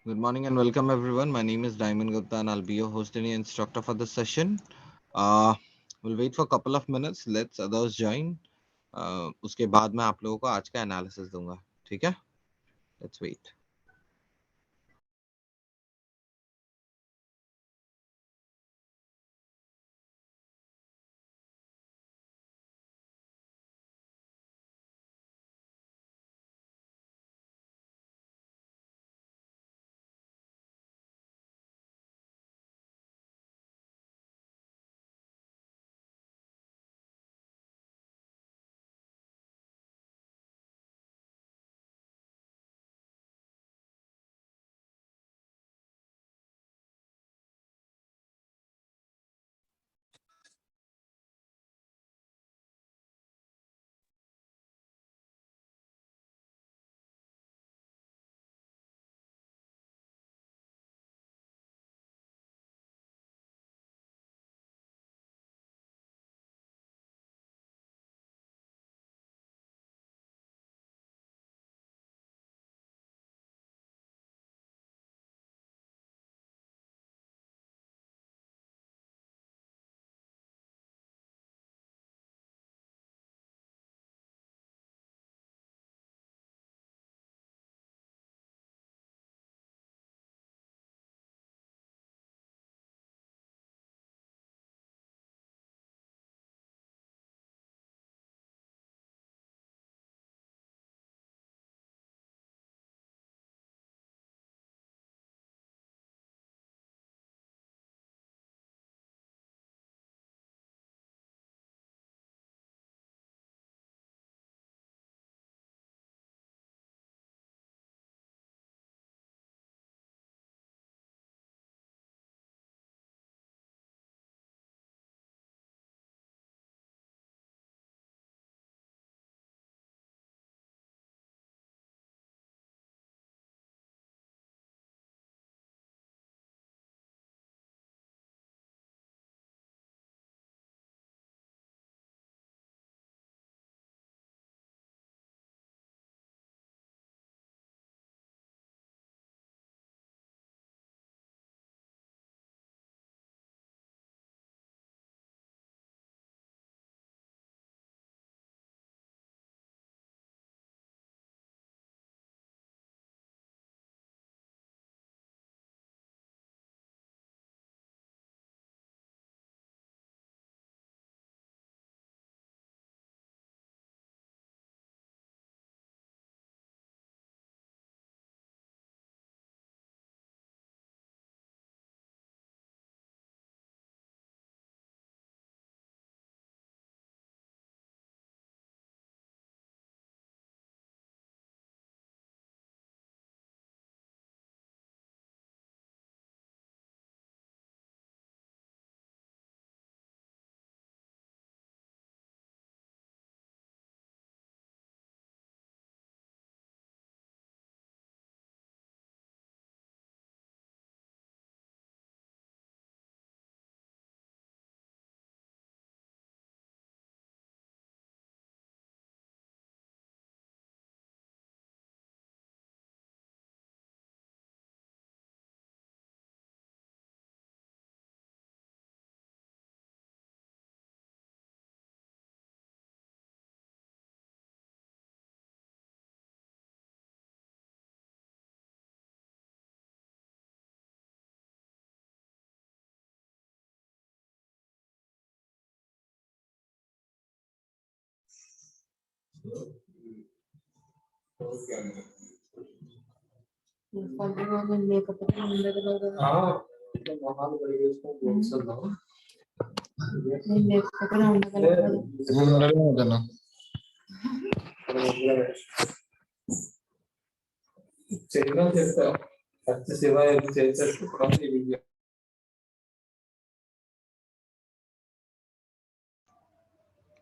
Good morning and welcome everyone. My name is Diamond Gupta and I'll be your host and instructor for this session. Uh, we'll wait for a couple of minutes. Let's others join. उसके बाद मैं आप लोगों को आज का analysis दूंगा. ठीक है? Let's wait.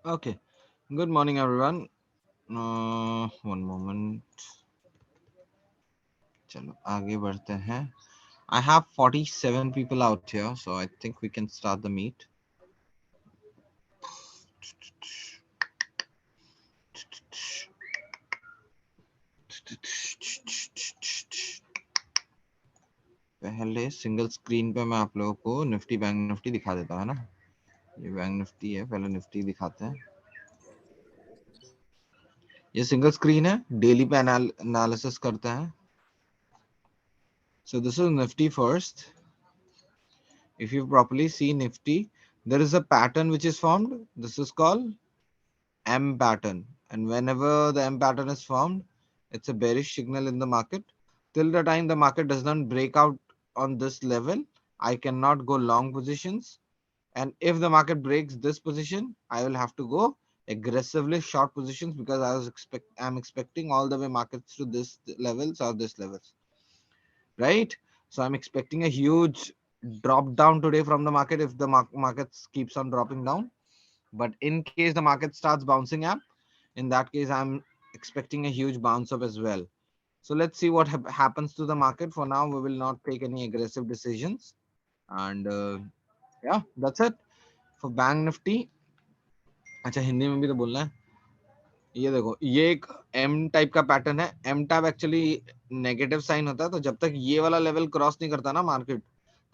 Okay. Good morning everyone. One moment. चलो आगे बढ़ते हैं. I have 47 people out here, so I think we can start the meet. पहले सिंगल स्क्रीन पे मैं आप लोगों को निफ्टी बैंक निफ्टी दिखा देता हूँ, है ना। ये बैंक निफ्टी है, पहले निफ्टी दिखाते हैं। ये सिंगल स्क्रीन है, डेली पे एनालिसिस करते हैं। So this is Nifty first. If you properly see Nifty, there is a pattern which is formed. This is called M pattern. And whenever the M pattern is formed, it's a bearish signal in the market. Till the time the market does not break out on this level, I cannot go long positions. And if the market breaks this position, I will have to go aggressively short positions because I'm expecting all the way markets to this levels or this levels, right? So I'm expecting a huge drop down today from the market if the market keeps on dropping down. But in case the market starts bouncing up, in that case, I'm expecting a huge bounce up as well. So let's see what happens to the market. For now, we will not take any aggressive decisions. And yeah, that's it for Bank Nifty. अच्छा, हिंदी में भी तो बोलना है। ये देखो, ये एक एम टाइप का पैटर्न है। M type actually negative sign होता है, तो जब तक ये वाला लेवल क्रॉस नहीं करता ना मार्केट,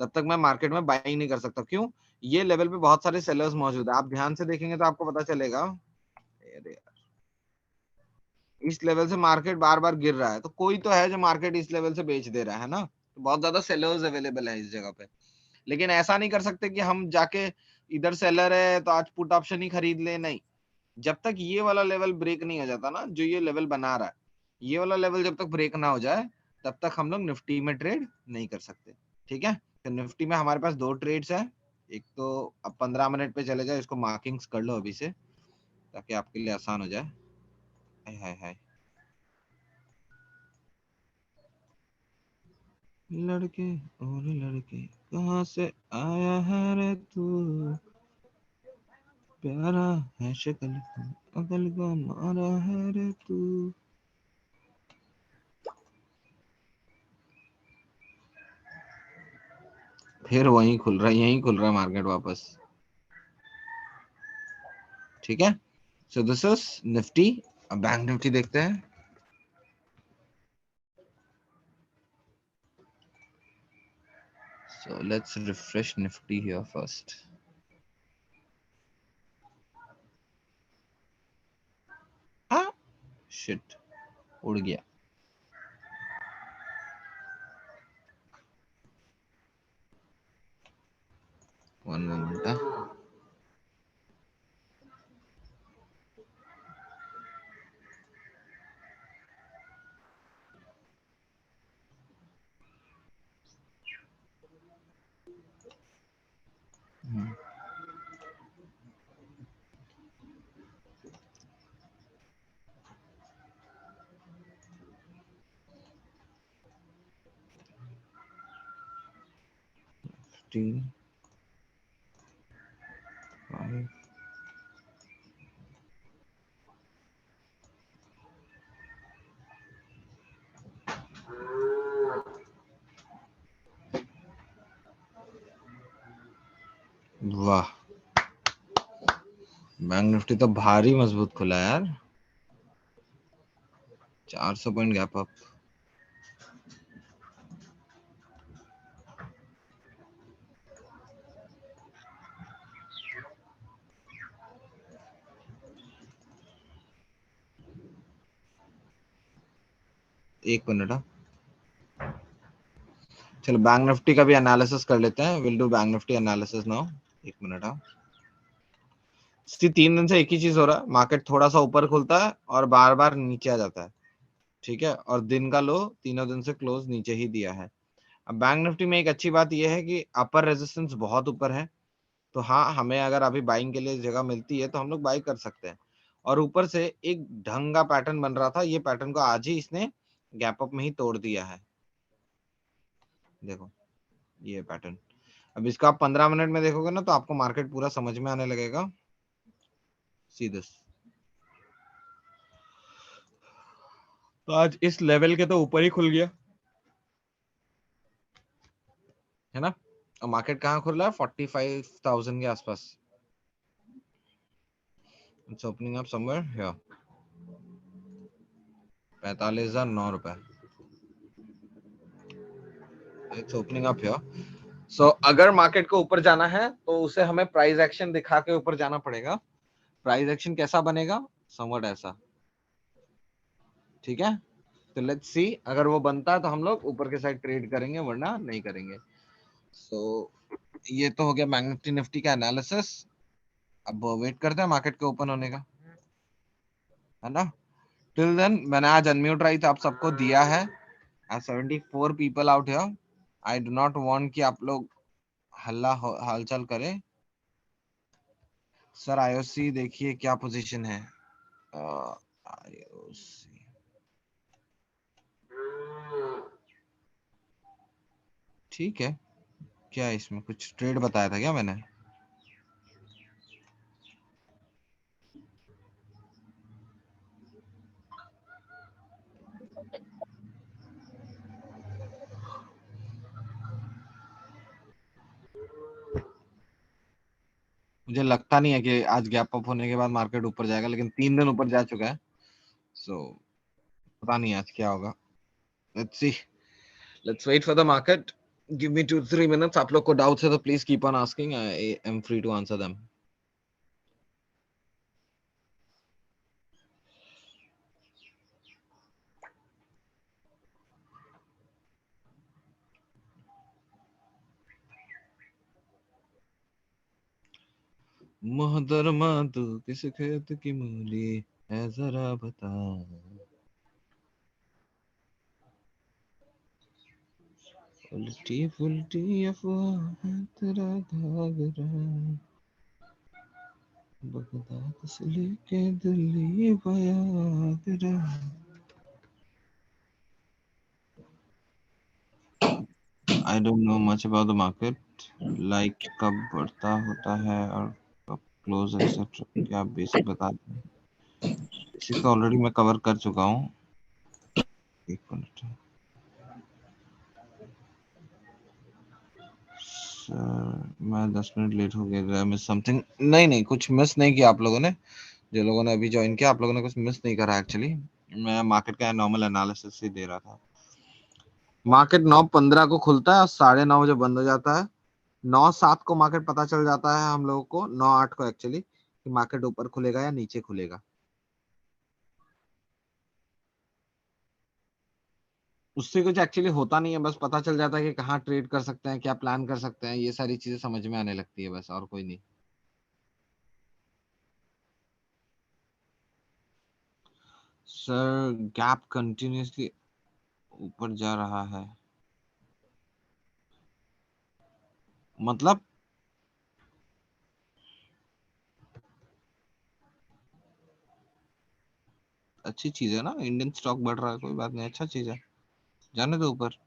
तब तक मैं मार्केट में बाई नहीं कर सकता। क्यों? ये लेवल पे बहुत सारे सेलर्स मौजूद है। आप ध्यान से देखेंगे तो आपको पता चलेगा। इस लेवल से मार्केट बार बार गिर रहा है, तो कोई तो है जो मार्केट इस लेवल से बेच दे रहा है ना। तो बहुत ज्यादा सेलर्स अवेलेबल है इस जगह पे। लेकिन ऐसा नहीं कर सकते कि हम जाके इधर सेलर है तो आज पुट ऑप्शन ही खरीद ले, नहीं। जब तक ये वाला लेवल ब्रेक नहीं हो जाता ना, जो ये लेवल बना रहा है, ये वाला लेवल जब तक ब्रेक ना हो जाए, तब तक हम लोग निफ्टी में ट्रेड नहीं कर सकते। ठीक है, तो निफ्टी में हमारे पास दो ट्रेड्स है। एक तो अब 15 मिनट पे चले जाए, इसको मार्किंग्स कर लो अभी से ताकि आपके लिए आसान हो जाए। हाय हाय हाय, लड़के और लड़के कहाँ से आया है रे तू, प्यारा है शक्ल अकल का मारा है रे तू। फिर वहीं खुल रहा है, यहीं खुल रहा है मार्केट वापस। ठीक है, सो दिस इज निफ्टी। अब बैंक निफ्टी देखते हैं। So let's refresh Nifty here first. हाँ, shit, उड़ गया। One moment. Nifty 5. वाह, बैंक निफ्टी तो भारी मजबूत खुला यार। 400 पॉइंट गैप अप। एक मिनट। चलो बैंक निफ्टी का भी एनालिसिस कर लेते हैं। Will do bank Nifty analysis now. एक मिनट। 3 दिन से एक ही चीज हो रहा है, मार्केट थोड़ा सा ऊपर खुलता है और बार बार नीचे आ जाता है। ठीक है, और दिन का लो तीनों दिन से क्लोज नीचे ही दिया है। अब बैंक निफ्टी में एक अच्छी बात यह है कि अपर रेजिस्टेंस बहुत ऊपर है, तो हाँ, हमें अगर अभी बाइंग के लिए जगह मिलती है तो हम लोग बाई कर सकते हैं। और ऊपर से एक ढंग का पैटर्न बन रहा था, ये पैटर्न को आज ही इसने गैप अप में ही तोड़ दिया है। देखो ये पैटर्न। अब इसका आप 15 मिनट में देखोगे ना, तो आपको मार्केट पूरा समझ में आने लगेगा। सी दिस, तो आज इस लेवल के तो ऊपर ही खुल गया है ना। और मार्केट कहाँ खुल रहा है? 45,000 के आसपास। It's opening up somewhere here. 45,009 रुपए। It's opening up here. So अगर मार्केट को ऊपर जाना है तो उसे हमें प्राइस एक्शन दिखा के ऊपर जाना पड़ेगा। प्राइस एक्शन कैसा बनेगा, समवट ऐसा, ठीक है। तो लेट्स सी, अगर वो बनता है तो हम लोग ऊपर के साइड ट्रेड करेंगे, वरना नहीं करेंगे। सो ये तो हो गया बैंक निफ्टी निफ्टी का एनालिसिस। अब वेट करते हैं मार्केट के ओपन होने का, है ना। टिल देन मैंने आज अनम्यूट राइट आप सबको दिया है। 74 people out here. I do not want कि आप लोग हल्ला हलचल करें। सर आईओसी देखिए क्या पोजीशन है। आईओसी ठीक है। क्या इसमें कुछ ट्रेड बताया था क्या मैंने? मुझे लगता नहीं है कि आज गैप अप होने के बाद मार्केट ऊपर जाएगा, लेकिन 3 दिन ऊपर जा चुका है। सो पता नहीं आज क्या होगा। Let's see, let's wait for the market. Give me 2-3 minutes. आप लोग को डाउट्स है तो please keep on asking, I am free to answer them. मोहतरमा तू किस खेत की मूली है जरा बता। उल्टी फुल्टी अफवाह है तेरा घाघरा, बगदाद से लेके Delhi बयागरा। I don't know much about the market, like कब बढ़ता होता है और कब क्लोज एक्सेट्रा, क्या बेसिक बता दें। बेसिक तो ऑलरेडी मैं कवर कर चुका हूँ। एक मिनट सर, मैं 10 मिनट लेट हो गया। Miss something? नहीं नहीं, कुछ मिस नहीं किया आप लोगों ने। जो लोगों ने अभी ज्वाइन किया, आप लोगों ने कुछ मिस नहीं करा एक्चुअली। मैं मार्केट का नॉर्मल एनालिसिस ही दे रहा था। मार्केट 9:15 को खुलता है और 9:30 बजे बंद हो जाता है। 9:07 को मार्केट पता चल जाता है हम लोगों को, 9:08 को एक्चुअली, कि मार्केट ऊपर खुलेगा या नीचे खुलेगा। उससे कुछ एक्चुअली होता नहीं है, बस पता चल जाता है कि कहाँ ट्रेड कर सकते हैं, क्या प्लान कर सकते हैं, ये सारी चीजें समझ में आने लगती है बस, और कोई नहीं। सर गैप कंटिन्यूसली ऊपर जा रहा है, मतलब अच्छी चीज है ना, इंडियन स्टॉक बढ़ रहा है, कोई बात नहीं, अच्छा चीज है, जाने दो ऊपर।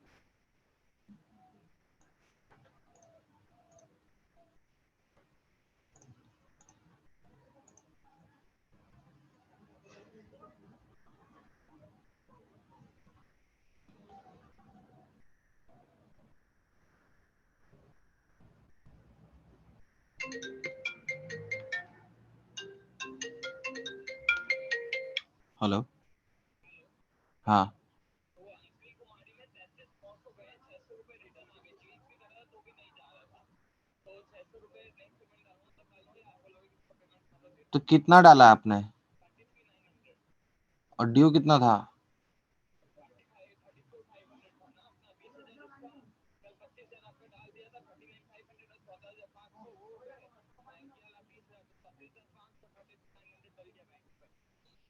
हेलो। हाँ। तो कितना डाला आपने और ड्यू कितना था?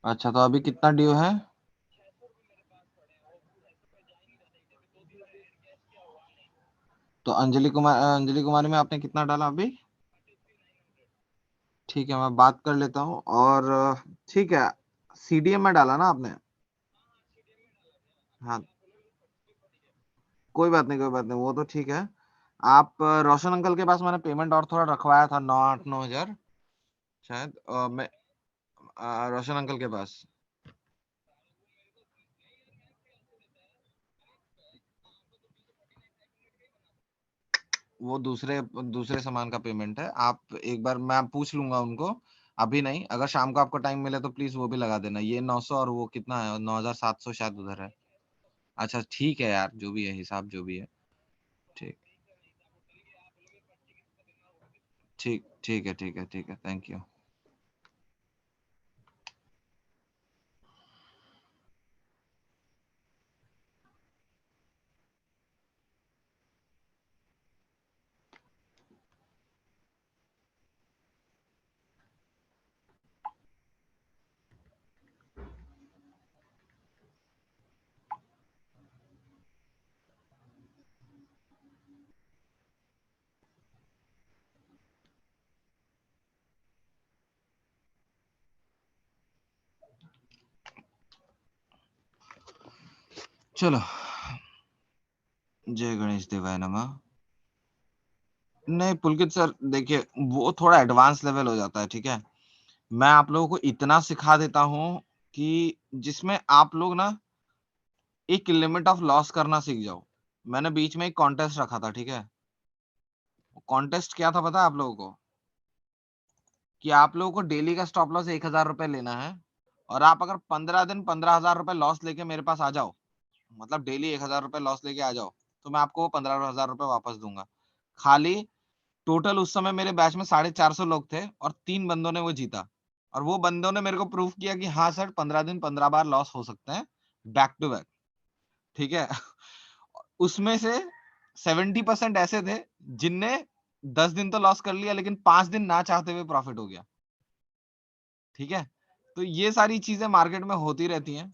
अच्छा, तो अभी कितना ड्यू है? तो अंजलि कुमारी में आपने कितना डाला अभी? ठीक है, मैं बात कर लेता हूँ। और ठीक है, सीडीएम में डाला ना आपने? हाँ, कोई बात नहीं, कोई बात नहीं, वो तो ठीक है। आप रोशन अंकल के पास मैंने पेमेंट और थोड़ा रखवाया था, 9-8-9 हजार शायद, मैं रोशन अंकल के पास। वो दूसरे दूसरे सामान का पेमेंट है। आप एक बार, मैं पूछ लूंगा उनको। अभी नहीं, अगर शाम को आपको टाइम मिले तो प्लीज वो भी लगा देना। ये 900 और वो कितना है, 9,700 शायद उधर है। अच्छा ठीक है यार, जो भी है हिसाब जो भी है। ठीक ठीक है, ठीक है, ठीक है, थैंक यू। चलो, जय गणेश देवाय नमः। नहीं पुलकित सर, देखिए वो थोड़ा एडवांस लेवल हो जाता है, ठीक है। मैं आप लोगों को इतना सिखा देता हूँ कि जिसमें आप लोग ना एक लिमिट ऑफ लॉस करना सीख जाओ। मैंने बीच में एक कॉन्टेस्ट रखा था, ठीक है। कॉन्टेस्ट क्या था पता है आप लोगों को? कि आप लोगों को डेली का स्टॉप लॉस 1000 रुपए लेना है, और आप अगर 15 दिन 15,000 रुपए लॉस लेके मेरे पास आ जाओ, मतलब डेली 1000 रुपए लॉस लेके आ जाओ, तो मैं आपको 15,000 रुपए वापस दूंगा। खाली टोटल उस समय मेरे बैच में 450 लोग थे और 3 बंदों ने वो जीता। और वो बंदों ने मेरे को प्रूफ किया कि हाँ सर, 15 दिन 15 बार लॉस हो सकते हैं, बैक टू बैक, ठीक है। उसमें से 70% ऐसे थे जिनने 10 दिन तो लॉस कर लिया, लेकिन 5 दिन ना चाहते हुए प्रॉफिट हो गया, ठीक है। तो ये सारी चीजें मार्केट में होती रहती हैं।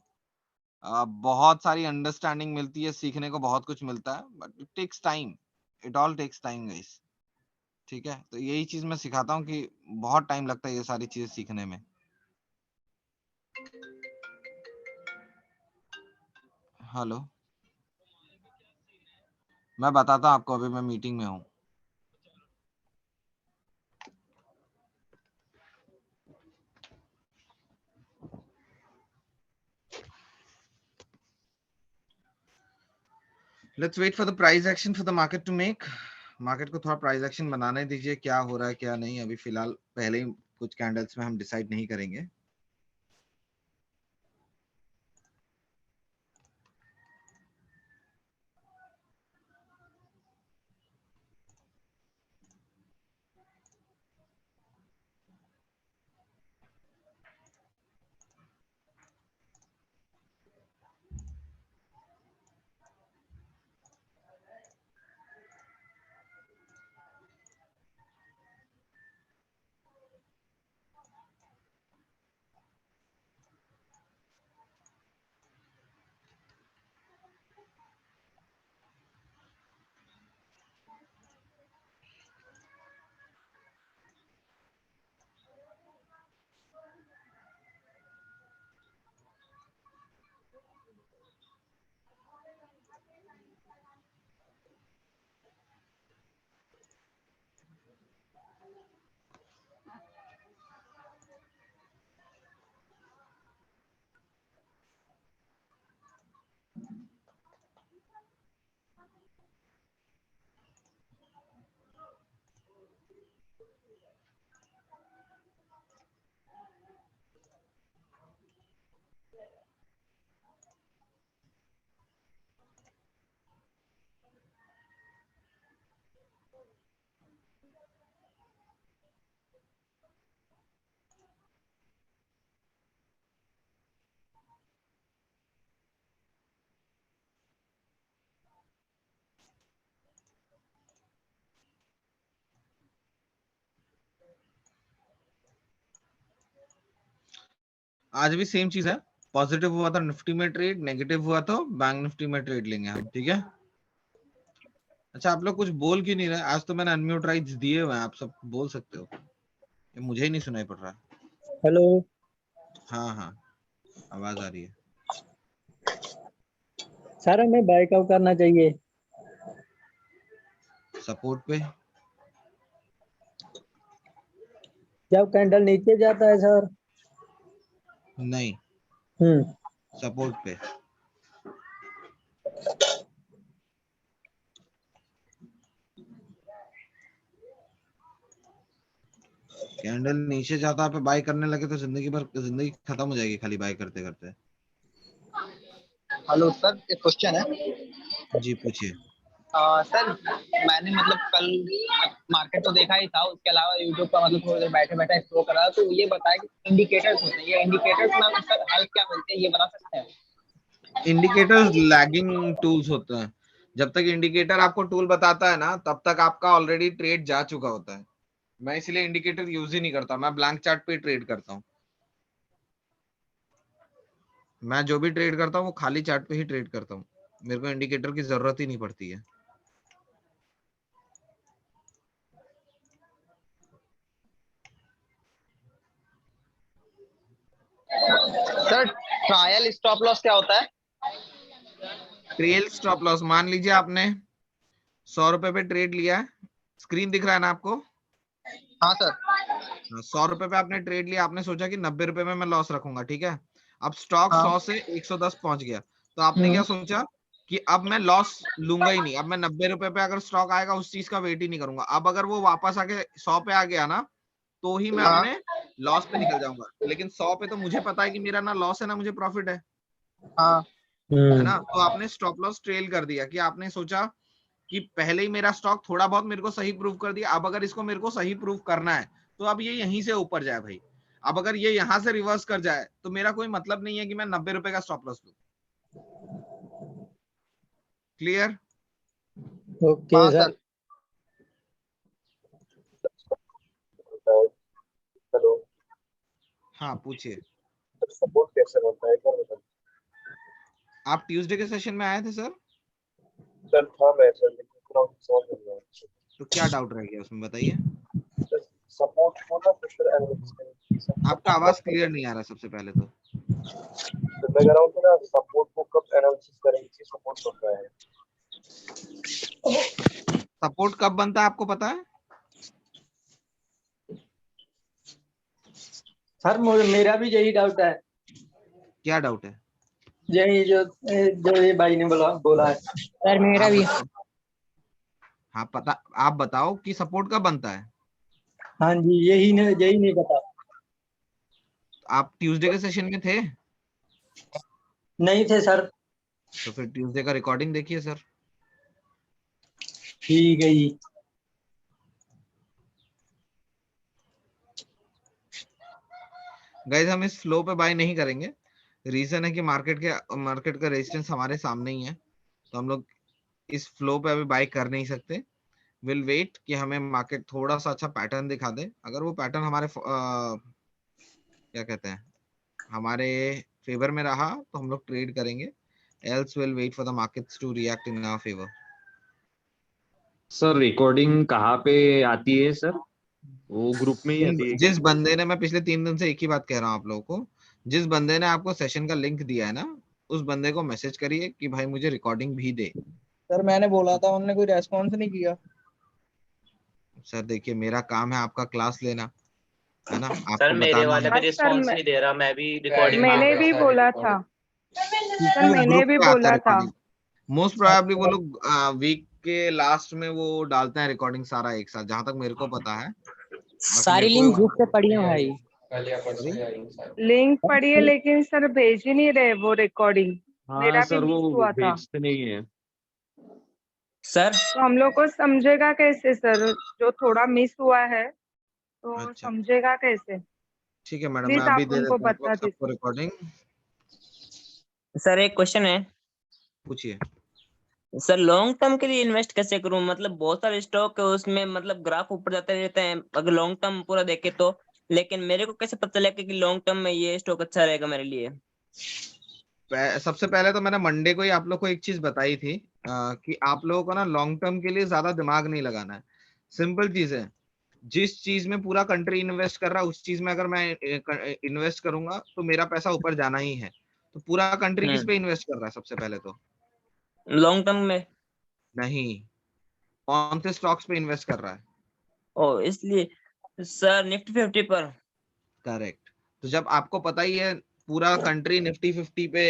बहुत सारी अंडरस्टैंडिंग मिलती है, सीखने को बहुत कुछ मिलता है, but it takes time. It all takes time guys, ठीक है। तो यही चीज मैं सिखाता हूँ कि बहुत टाइम लगता है ये सारी चीजें सीखने में। हेलो, मैं बताता हूँ आपको, अभी मैं मीटिंग में हूँ। Let's wait for the price action for the market to make. Market को थोड़ा प्राइस एक्शन बनाने दीजिए, क्या हो रहा है क्या नहीं। अभी फिलहाल पहले ही कुछ कैंडल्स में हम डिसाइड नहीं करेंगे। आज भी सेम चीज है। पॉजिटिव हुआ तो निफ्टी में ट्रेड, नेगेटिव हुआ तो बैंक निफ्टी में ट्रेड लेंगे हम, ठीक है। अच्छा, आप लोग कुछ बोल क्यों नहीं रहे? आज तो मैंने अनम्यूट राइट्स दिए हुए हैं, आप सब बोल सकते हो। ये मुझे ही नहीं सुनाई पड़ रहा। हेलो। हाँ हाँ, आवाज आ रही है। सर हमें बाय कब करना चाहिए? सपोर्ट पे। जब कैंडल नीचे जाता है सर। नहीं, हम्म। सपोर्ट पे। कैंडल नीचे जाता पे बाय करने लगे तो जिंदगी भर जिंदगी खत्म हो जाएगी खाली बाय करते करते। हेलो सर, एक क्वेश्चन है। जी पूछिए। सर मैंने मतलब कल मार्केट तो देखा ही था, उसके अलावा यूट्यूब पर मतलब थोड़ी देर बैठे बैठे एक्सप्लोर कर रहा था, तो ये बताया कि इंडिकेटर्स होते हैं, ये इंडिकेटर्स में सर हेल्प क्या मिलती है, ये बता सकते हैं? इंडिकेटर्स लैगिंग टूल्स होते हैं। जब तक इंडिकेटर आपको टूल बताता है ना, तब तक आपका ऑलरेडी ट्रेड जा चुका होता है। मैं इसलिए इंडिकेटर यूज ही नहीं करता, मैं ब्लैंक चार्ट पे ट्रेड करता हूँ। मैं जो भी ट्रेड करता हूँ वो खाली चार्ट पे ही ट्रेड करता हूँ, मेरे को इंडिकेटर की जरूरत ही नहीं पड़ती है। सर ट्रायल स्टॉप लॉस क्या होता है? ट्रेल स्टॉप लॉस, मान लीजिए आपने 100 रुपए पे ट्रेड लिया है, स्क्रीन दिख रहा है ना आपको? हाँ सर। 100 रुपए पे आपने ट्रेड लिया, आपने सोचा कि 90 रुपए में मैं लॉस रखूंगा, ठीक है। अब स्टॉक हाँ। 100 से 110 पहुंच गया, तो आपने क्या सोचा कि अब मैं लॉस लूंगा ही नहीं, अब मैं 90 रुपए पे अगर स्टॉक आएगा उस चीज का वेट ही नहीं करूंगा। अब अगर वो वापस आके 100 पे आ गया ना, तो ही मैं हाँ। अपने लॉस पे निकल जाऊंगा। लेकिन 100 पे तो मुझे पता है कि मेरा ना लॉस है ना मुझे प्रॉफिट है हाँ। ना। तो आपने स्टॉप लॉस ट्रेल कर दिया कि आपने सोचा कि पहले ही मेरा स्टॉक थोड़ा बहुत मेरे को सही प्रूव कर दिया, अब अगर इसको मेरे को सही प्रूव करना है तो अब ये यहीं से ऊपर जाए भाई। अब अगर ये यहां से रिवर्स कर जाए तो मेरा कोई मतलब नहीं है कि मैं 90 रुपए का स्टॉप लॉस लूं। क्लियर? ओके हाँ सर। सर। हेलो हाँ पूछिए। सर, सपोर्ट कैसे बनता है एक बार बताइए। आप ट्यूसडे के सेशन में आए थे सर? सर था मैं सर, लेकिन पूरा समझ नहीं आया। तो क्या डाउट रह गया उसमें बताइए। सर सपोर्ट को ना तो फिर एनालिसिस करेंगे, आपका सपोर्ट आवाज कब क्लियर करेंगे। नहीं आ रहा सबसे पहले तो। तो मैं कह रहा हूँ कि ना सपोर्ट को कब एनालिसिस करेंगे कि सपोर्ट बन रहा है। सपोर्ट कब बनता है आपको पता है? सर मेरा भी यही डाउट है, क्या डाउट है? यही जो जो ये भाई ने बोला बोला है। सर मेरा आप भी। बताओ। हाँ पता, आप बताओ कि सपोर्ट कब बनता है। हाँ जी, यही नहीं पता। आप ट्यूसडे के सेशन में थे? नहीं थे सर। तो फिर ट्यूसडे का रिकॉर्डिंग देखिए सर। ठीक है जी। गाइस हम इस फ्लो पे बाय नहीं करेंगे, रीजन है कि मार्केट का रेजिस्टेंस हमारे सामने ही है, तो हम लोग इस फ्लो पे अभी बाय कर नहीं सकते। विल वेट कि हमें मार्केट थोड़ा सा अच्छा पैटर्न दिखा दे, अगर वो पैटर्न हमारे क्या कहते हैं हमारे फेवर में रहा तो हम लोग ट्रेड करेंगे, else will wait for the markets to react in our favour. Sir recording कहाँ पे आती है सर? वो ग्रुप में ही आती है क्या? जिस बंदे ने, मैं पिछले 3 दिन से एक ही बात कह रहा हूँ आप लोगों को, जिस बंदे ने आपको सेशन का लिंक दिया है ना, उस बंदे को मैसेज करिए कि भाई मुझे रिकॉर्डिंग भी दे। सर मैंने बोला था, उन्होंने कोई रेस्पॉन्स नहीं किया। सर देखिए मेरा काम है आपका क्लास लेना, है ना, सर आपको मेरे बताना वाले है। पे रिस्पॉन्स नहीं दे रहा, मैं भी रिकॉर्डिंग मैंने भी बोला था सर, मैंने ग्रुप भी पे आता है बोला था। रिकॉर्डिंग, मोस्ट प्रोबेबली वो लोग वीक के लास्ट में वो डालते हैं रिकॉर्डिंग सारा एक साथ, जहां तक मेरे को पता है। बाकी सारी मेरे लिंक को ग्रुप पे पड़ी है भाई। लिंक पड़ी है लेकिन सर भेज ही नहीं रहे वो रिकॉर्डिंग। हाँ मेरा भी सर मिस वो हुआ था, भेजते नहीं है। सर तो हम लोग को समझेगा कैसे सर? जो थोड़ा मिस हुआ है तो अच्छा समझेगा कैसे? ठीक है मैडम, मैं प्लीज अभी आप दे उनको देता हूँ बता सबको दीजिए। रिकॉर्डिंग। सर एक क्वेश्चन है पूछिए। सर, लॉन्ग टर्म के लिए इन्वेस्ट कैसे करूं? मतलब बहुत सारे स्टॉक है उसमें, मतलब ग्राफ ऊपर जाते रहते हैं अगर लॉन्ग टर्म पूरा देखे तो, लेकिन मेरे को कैसे पता चलेगा कि लॉन्ग टर्म में ये स्टॉक अच्छा रहेगा मेरे लिए? सबसे पहले तो मैंने मंडे को ही आप लोग को एक चीज बताई थी कि आप लोगों को ना लॉन्ग टर्म के लिए ज्यादा दिमाग नहीं लगाना है। सिंपल चीज है, जिस चीज में पूरा कंट्री इन्वेस्ट कर रहा है उस चीज में अगर मैं इन्वेस्ट करूंगा तो मेरा पैसा ऊपर जाना ही है। तो पूरा कंट्री किस पे इन्वेस्ट कर रहा है सबसे पहले तो? लॉन्ग टर्म में। नहीं, कौन से स्टॉक्स पे इन्वेस्ट कर रहा है? ओ इसलिए सर निफ्टी 50 पर। करेक्ट। तो जब आपको पता ही है पूरा कंट्री निफ्टी 50 पे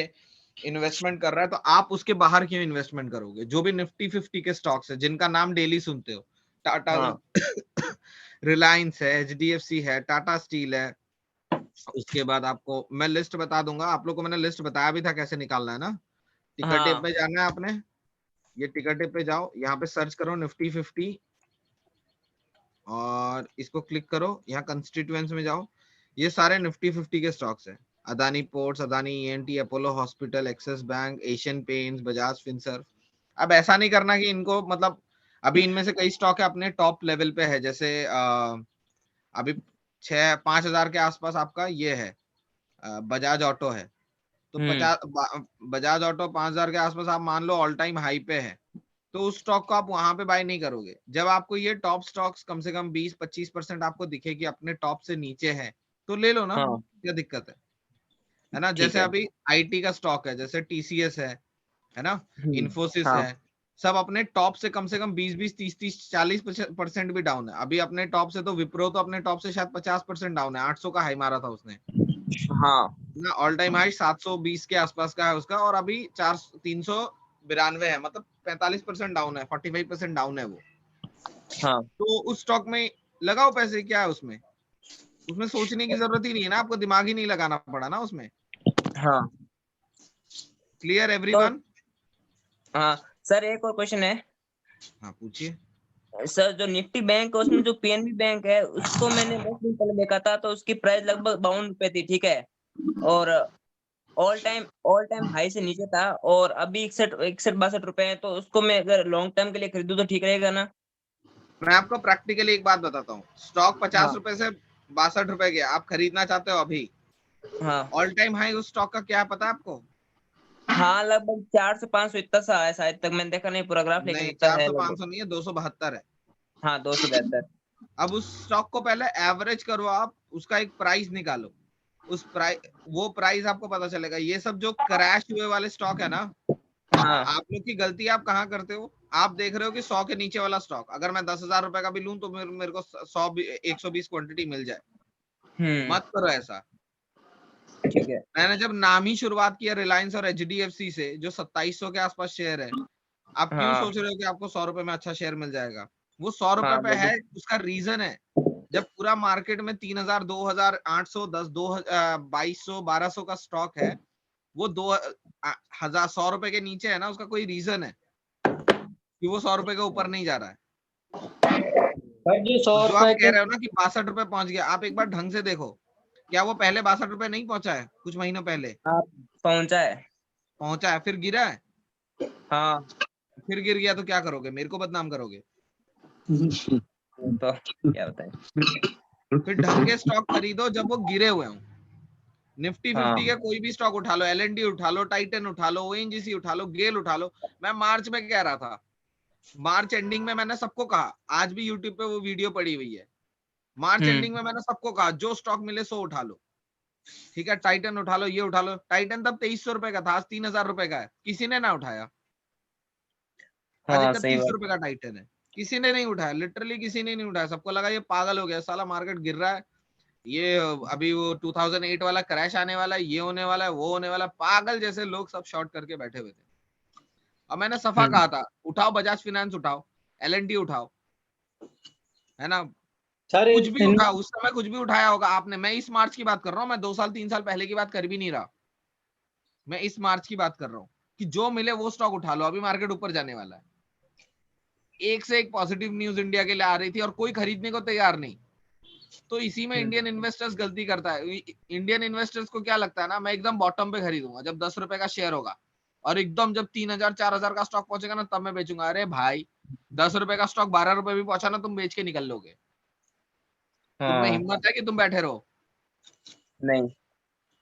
इन्वेस्टमेंट कर रहा है, तो आप उसके बाहर क्यों इन्वेस्टमेंट करोगे? जो भी निफ्टी 50 के स्टॉक्स है जिनका नाम डेली सुनते हो, टाटा हाँ रिलायंस है, एचडीएफसी है, टाटा स्टील है, उसके बाद आपको मैं लिस्ट बता दूंगा, आप लोग को मैंने लिस्ट बताया भी था कैसे निकालना है ना, टिकर टेप हाँ में जाना है आपने। ये टिकर टिप पे जाओ, यहाँ पे सर्च करो निफ्टी 50 और इसको क्लिक करो, यहाँ कंस्टिट्यूएंट्स में जाओ, ये सारे निफ्टी 50 के स्टॉक्स हैं। Adani ports, Adani ENT, Apollo hospital, axis bank, Asian paints, Bajaj Finserv. अब ऐसा नहीं करना कि इनको मतलब अभी इनमें से कई स्टॉक है अपने टॉप लेवल पे है, जैसे अभी 5,000 के आसपास आपका ये है बजाज ऑटो है, तो 50 बजाज ऑटो 5,000 के आसपास आप मान लो ऑल टाइम हाई पे है, तो उस स्टॉक को आप वहां पे बाय नहीं करोगे। जब आपको ये टॉप स्टॉक्स कम से कम 20-25% आपको दिखे कि अपने टॉप से नीचे है, तो ले लो ना, हाँ क्या दिक्कत है ना। ठीक जैसे है। अभी आईटी का स्टॉक है, जैसे टीसीएस है ना, इन्फोसिस हाँ है, सब अपने टॉप से कम 20-20, 30-30, 40% भी डाउन है। अभी अपने टॉप से तो विप्रो तो अपने टॉप से शायद 50% डाउन है, 800 का हाई मारा था उसने हाँ ना, ऑल टाइम हाई 720 के आसपास का है उसका, और अभी 392 है, मतलब 45% डाउन है, 45% डाउन है वो। हाँ तो उस स्टॉक में लगाओ पैसे, क्या है उसमें, उसमें सोचने की जरूरत ही नहीं है ना, आपको दिमाग ही नहीं लगाना पड़ा ना उसमें। हाँ। क्लियर तो एवरीवन? हाँ सर, एक और क्वेश्चन है हाँ पूछिए। सर। जो निफ्टी बैंक है उसमें जो पीएनबी बैंक है, उसको मैंने 10 दिन पहले देखा था, तो उसकी प्राइस लगभग 52 रुपए थी, ठीक है, और ऑल टाइम हाई से नीचे था, और अभी 61-62 रुपए है, तो उसको मैं अगर लॉन्ग टर्म के लिए खरीदूं तो ठीक रहेगा ना? मैं आपको प्रैक्टिकली एक बात बताता हूँ, स्टॉक 50 हाँ रुपए से 62 रुपए के आप खरीदना चाहते हो अभी, हाँ ऑल टाइम हाई उस स्टॉक का क्या है पता है आपको? हाँ, लगभग 400-500 इतना सा है शायद, तक मैंने देखा नहीं पूरा ग्राफ, लेकिन नहीं, इतना है 400-500 लगभग। नहीं है, 272 है। हाँ 272। अब उस स्टॉक को पहले एवरेज करो आप, उसका एक प्राइस निकालो, वो प्राइस आपको पता चलेगा। ये सब जो क्रैश हुए वाले स्टॉक है ना, हाँ आप लोग की गलती आप कहाँ करते हो, आप देख रहे हो कि 100 के नीचे वाला स्टॉक अगर मैं 10,000 रुपए का भी लूं तो मेरे को 120 क्वांटिटी मिल जाए, मत करो ऐसा। ठीक है। मैंने जब नाम ही शुरुआत किया रिलायंस और एचडीएफसी से, जो 2700 के आसपास शेयर है, आप क्यों हाँ सोच रहे हो कि आपको 100 रुपए में अच्छा शेयर मिल जाएगा? वो 100 रुपए हाँ पे है, बिल्कुल। उसका रीजन है, जब पूरा मार्केट में 3,000, 2,000, 810, 2,2200, 1,200 का स्टॉक है, वो 2,000, 100 रुपए के नीचे है ना, उसका कोई रीजन है कि वो 100 रुपए के ऊपर नहीं जा रहा है। भाई जी 100 जो आप रुपए कह के रहे हो ना कि 62 रुपए पहुंच गया, आप एक बार ढंग से देखो, क्या वो पहले 62 रुपए नहीं पहुंचा है कुछ महीनों पहले? आप पहुंचा है। पहुंचा है, फिर गिरा है, हाँ फिर गिर गया तो क्या करोगे, मेरे को बदनाम करोगे? तो क्या बताएं। फिर ढंग के स्टॉक खरीदो जब वो गिरे हुए हों। निफ्टी 50 हाँ के कोई भी स्टॉक उठा लो, एलएनडी उठा लो, टाइटन उठा लो, ओएनजीसी उठा लो, गेल उठा लो। मैं मार्च में कह रहा था, मार्च एंडिंग में मैंने सबको कहा, आज भी यूट्यूब पे वो वीडियो पड़ी हुई है, मार्च एंडिंग में मैंने सबको कहा जो स्टॉक मिले सो उठा लो, ठीक है, टाइटन उठा लो, ये उठा लो। टाइटन तब 2,300 रुपए का था, आज 3,000 रुपए का है, किसी ने ना उठाया। आज हाँ सही 3100 बात। रुपए का टाइटन है, किसी ने नहीं उठाया, लिटरली किसी ने नहीं उठाया। सबको लगा ये पागल हो गया, साला मार्केट गिर रहा है, ये अभी वो 2008 वाला क्रैश आने वाला है, ये होने वाला है, वो होने वाला है, पागल जैसे लोग सब शॉर्ट करके बैठे हुए थे। अब मैंने सफा कहा था, उठाओ बजाज फाइनेंस उठाओ, एलएनटी उठाओ, है ना, सर कुछ भी उठाओ, उस समय कुछ भी उठाया होगा आपने। मैं इस मार्च की बात कर रहा हूँ, मैं 2 साल 3 साल पहले की बात कर भी नहीं रहा, मैं इस मार्च की बात कर रहा हूँ कि जो मिले वो स्टॉक उठा लो, अभी मार्केट ऊपर जाने वाला है। एक से एक पॉजिटिव न्यूज इंडिया के लिए आ रही थी और कोई खरीदने को तैयार नहीं। तो इसी में इंडियन इन्वेस्टर्स गलती करता है। इंडियन इन्वेस्टर्स को क्या लगता है ना, मैं एकदम बॉटम पे खरीदूंगा जब 10 रुपए का शेयर होगा, और एकदम जब 3,000 4,000 का स्टॉक पहुंचेगा ना तब मैं बेचूंगा। अरे भाई, 10 रुपए का स्टॉक 12 रुपए भी पहुंचा ना, तुम बेच के निकल लोगे। तुम में हाँ हिम्मत है कि तुम बैठे रहो? नहीं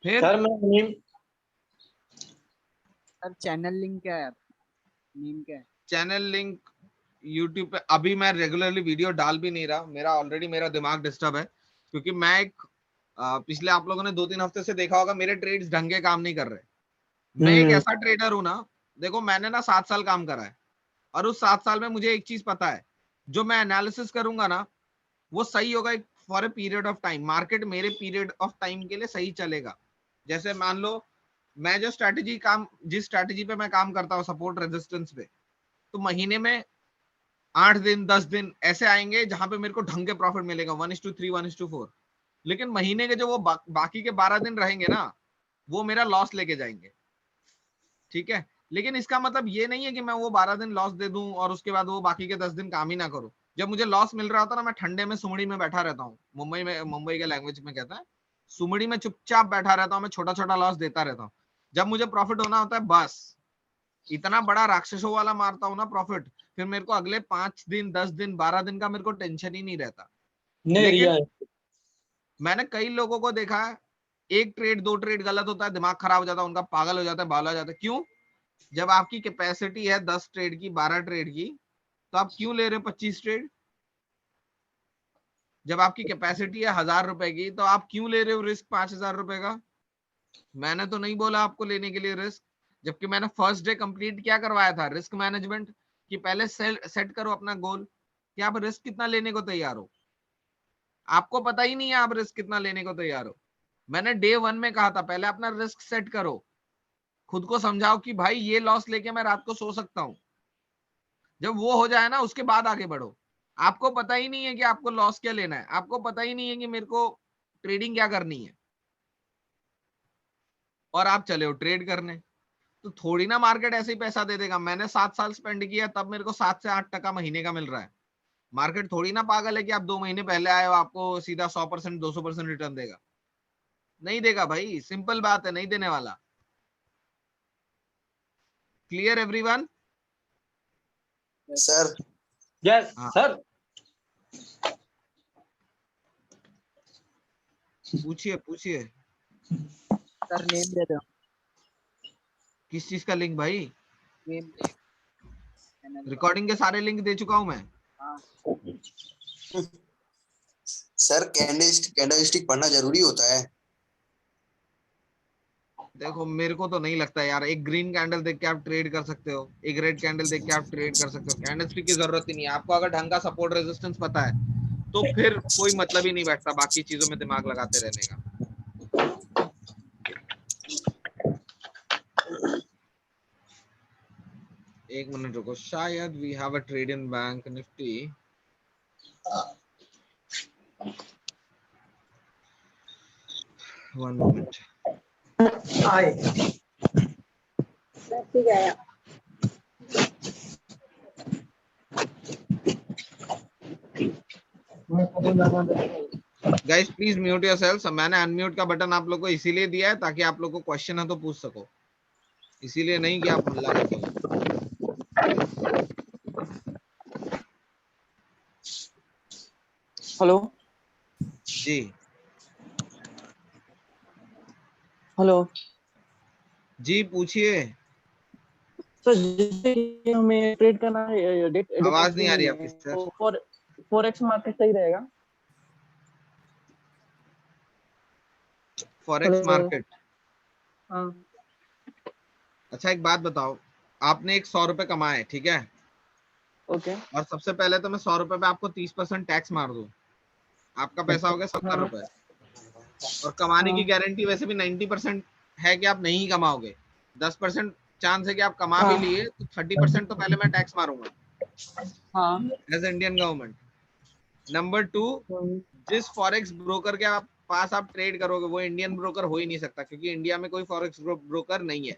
फिर सर मैं सर चैनल लिंक क्या है, नीम क्या है? चैनल लिंक यूट्यूब पे अभी मैं रेगुलरली वीडियो डाल भी नहीं रहा, मेरा दिमाग डिस्टर्ब है, क्योंकि मैं एक पिछले आप लोगों ने 2-3 हफ्ते से देखा होगा, मेरे ट्रेड्स ढंग के काम नहीं कर रहे। मैं एक ऐसा ट्रेडर हूं ना, देखो मैंने ना 7 साल काम करा है, और उस 7 साल में मुझे एक चीज पता है, जो मैं एनालिसिस करूंगा ना वो सही होगा एक for a period of time. Market मेरे पीरियड ऑफ टाइम के लिए सही चलेगा। जैसे मान लो मैं जिस स्ट्रैटेजी पे मैं काम करता हूँ, सपोर्ट रेजिस्टेंस पे, तो महीने में 8 दिन 10 दिन ऐसे आएंगे जहां पे मेरे को ढंग के प्रॉफिट मिलेगा, 1:3 1:4। लेकिन महीने के जो वो बाकी के 12 दिन रहेंगे ना, वो मेरा लॉस लेके जाएंगे, ठीक है। लेकिन इसका मतलब ये नहीं है कि मैं वो 12 दिन लॉस दे दूं और उसके बाद वो बाकी के 10 दिन काम ही ना करूं। जब मुझे लॉस मिल रहा होता ना, मैं ठंडे में सुमड़ी में बैठा रहता हूँ। मुंबई के लैंग्वेज में कहता है सुमड़ी में चुपचाप बैठा रहता हूँ, मैं छोटा छोटा लॉस देता रहता हूँ। जब मुझे प्रॉफिट होना होता है, बस इतना बड़ा राक्षसों वाला मारता हूँ ना प्रॉफिट, फिर मेरे को अगले 5 दिन 10 दिन 12 दिन का मेरे को टेंशन ही नहीं रहता। लेकिन मैंने कई लोगों को देखा है, एक ट्रेड 2 ट्रेड गलत होता है, दिमाग खराब हो जाता है उनका, पागल हो जाता है, बावला हो जाता है। क्यों? जब आपकी कैपेसिटी है 10 ट्रेड की 12 ट्रेड की, तो आप क्यों ले रहे हो 25 ट्रेड? जब आपकी कैपेसिटी है 1000 रुपए की, तो आप क्यों ले रहे हो रिस्क 5000 रुपए का? मैंने तो नहीं बोला आपको लेने के लिए रिस्क, जबकि मैंने फर्स्ट डे कंप्लीट क्या करवाया था, रिस्क मैनेजमेंट, कि पहले सेट करो अपना गोल कि आप रिस्क कितना लेने को तैयार हो। आपको पता ही नहीं है आप रिस्क कितना लेने को तैयार हो। मैंने डे 1 में कहा था पहले अपना रिस्क सेट करो, खुद को समझाओ कि भाई ये लॉस लेके मैं रात को सो सकता हूं। जब वो हो जाए ना, उसके बाद आगे बढ़ो। आपको पता ही नहीं है कि आपको लॉस क्या लेना है, आपको पता ही नहीं है कि मेरे को ट्रेडिंग क्या करनी है, और आप चले हो ट्रेड करने, तो थोड़ी ना मार्केट ऐसे ही पैसा दे देगा। मैंने 7 साल स्पेंड किया, तब मेरे को 7 से 8% महीने का मिल रहा है। मार्केट थोड़ी ना पागल है कि आप 2 महीने पहले आए हो आपको सीधा 100% 200% रिटर्न देगा। नहीं देगा भाई, सिंपल बात है, नहीं देने वाला। Clear everyone? सर यस हाँ। सर। पूछिए पूछिए। सर नेम दे दो। किस चीज का लिंक भाई? नेम रिकॉर्डिंग के सारे लिंक दे चुका हूं मैं। हाँ सर कैंडलस्टिक पढ़ना जरूरी होता है? देखो मेरे को तो नहीं लगता यार, एक ग्रीन कैंडल देख के आप ट्रेड कर सकते हो, एक रेड कैंडल देख के आप ट्रेड कर सकते हो। कैंडलस्टिक की जरूरत ही नहीं है आपको। अगर ढंग का सपोर्ट रेजिस्टेंस पता है तो फिर कोई मतलब ही नहीं बैठता बाकी चीजों में दिमाग लगाते रहने का। एक मिनट रुको, शायद we have a trade in Bank Nifty. One moment. Guys please mute yourself. मैंने अनम्यूट का बटन आप लोग को इसीलिए दिया है ताकि आप लोग को क्वेश्चन है तो पूछ सको, इसीलिए नहीं कि आप हल्ला कर सको। हेलो जी हेलो जी पूछिए। सर, जैसे कि हमें ट्रेड करना है, डेटा आवाज नहीं आ रही नहीं आपकी है, सर। तो फॉरेक्स मार्केट सही रहेगा? Forex hello. मार्केट? हाँ अच्छा एक बात बताओ, आपने एक 100 रुपए कमाए, ठीक है, ओके। और सबसे पहले तो मैं 100 रुपए पे आपको 30% टैक्स मार दूं, आपका पैसा हो गया 70 हाँ रुपए। और कमाने की हाँ गारंटी वैसे भी 90% है कि आप नहीं कमाओगे, 10% चांस है कि आप कमा भी हाँ लिए, तो 30% तो पहले मैं टैक्स मारूंगा हाँ एज इंडियन गवर्नमेंट। नंबर 2, जिस फॉरेक्स ब्रोकर के आप पास आप ट्रेड करोगे वो इंडियन ब्रोकर हो ही नहीं सकता, क्योंकि इंडिया में कोई फॉरेक्स ब्रोकर नहीं है।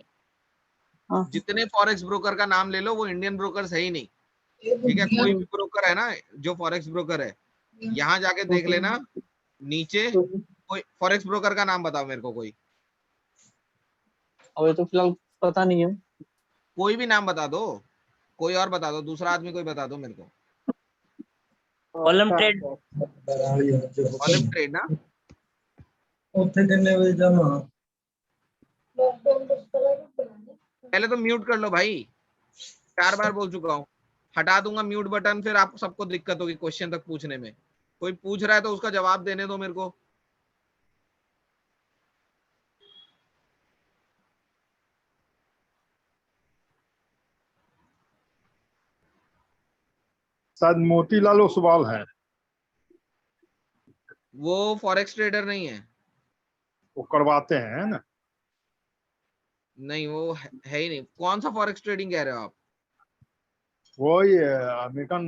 हाँ जितने फॉरेक्स ब्रोकर का नाम ले लो वो इंडियन ब्रोकर है ही नहीं, ठीक है। कोई भी ब्रोकर है ना जो फॉरेक्स ब्रोकर है, यहाँ जाके देख ओके। लेना नीचे, कोई फॉरेक्स ब्रोकर का नाम बताओ मेरे को, कोई अभी तो फिलहाल पता नहीं है। कोई भी नाम बता दो, कोई और बता दो, दूसरा आदमी कोई बता दो मेरे को। Column trade. कॉलम ट्रेड ना? पहले तो म्यूट कर लो भाई, 4 बार बोल चुका हूँ। हटा दूंगा म्यूट बटन, फिर आप सबको दिक्कत होगी क्वेश्चन तक पूछने में। कोई पूछ रहा है तो उसका जवाब देने दो मेरे को। शायद मोतीलाल ओसवाल है। वो फॉरेक्स ट्रेडर नहीं है। वो करवाते हैं ना? नहीं वो है ही नहीं। कौन सा फॉरेक्स ट्रेडिंग कह रहे हो आप? वही अमेरिकन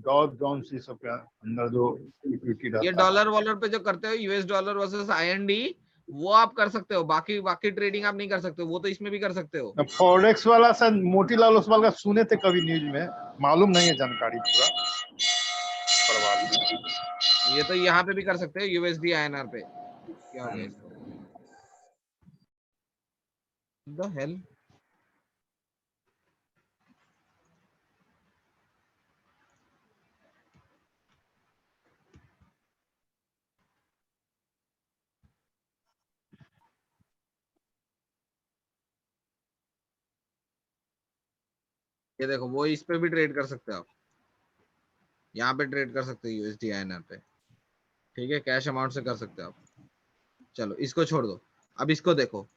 डॉ जोन्स ये सब के अंदर जो इक्विटी ये रहता है। डॉलर वॉलर पे जो करते हो, यूएस डॉलर वर्सेस आईएनडी, वो आप कर सकते हो, बाकी बाकी ट्रेडिंग आप नहीं कर सकते हो, वो तो इसमें भी कर सकते हो। फॉरेक्स वाला शायद मोतीलाल ओसवाल का सुने थे कभी न्यूज में, मालूम नहीं है जानकारी पूरा। ये तो यहाँ पे भी कर सकते हो, यूएसडी आईएनआर पे। क्या हो गया इसको? The hell? ये देखो, वो इस पे भी ट्रेड कर सकते हो आप, यहाँ पे ट्रेड कर सकते हो यूएसडी आईएनआर पे। ठीक है, कैश अमाउंट से कर सकते हो आप। चलो इसको छोड़ दो, अब इसको देखो।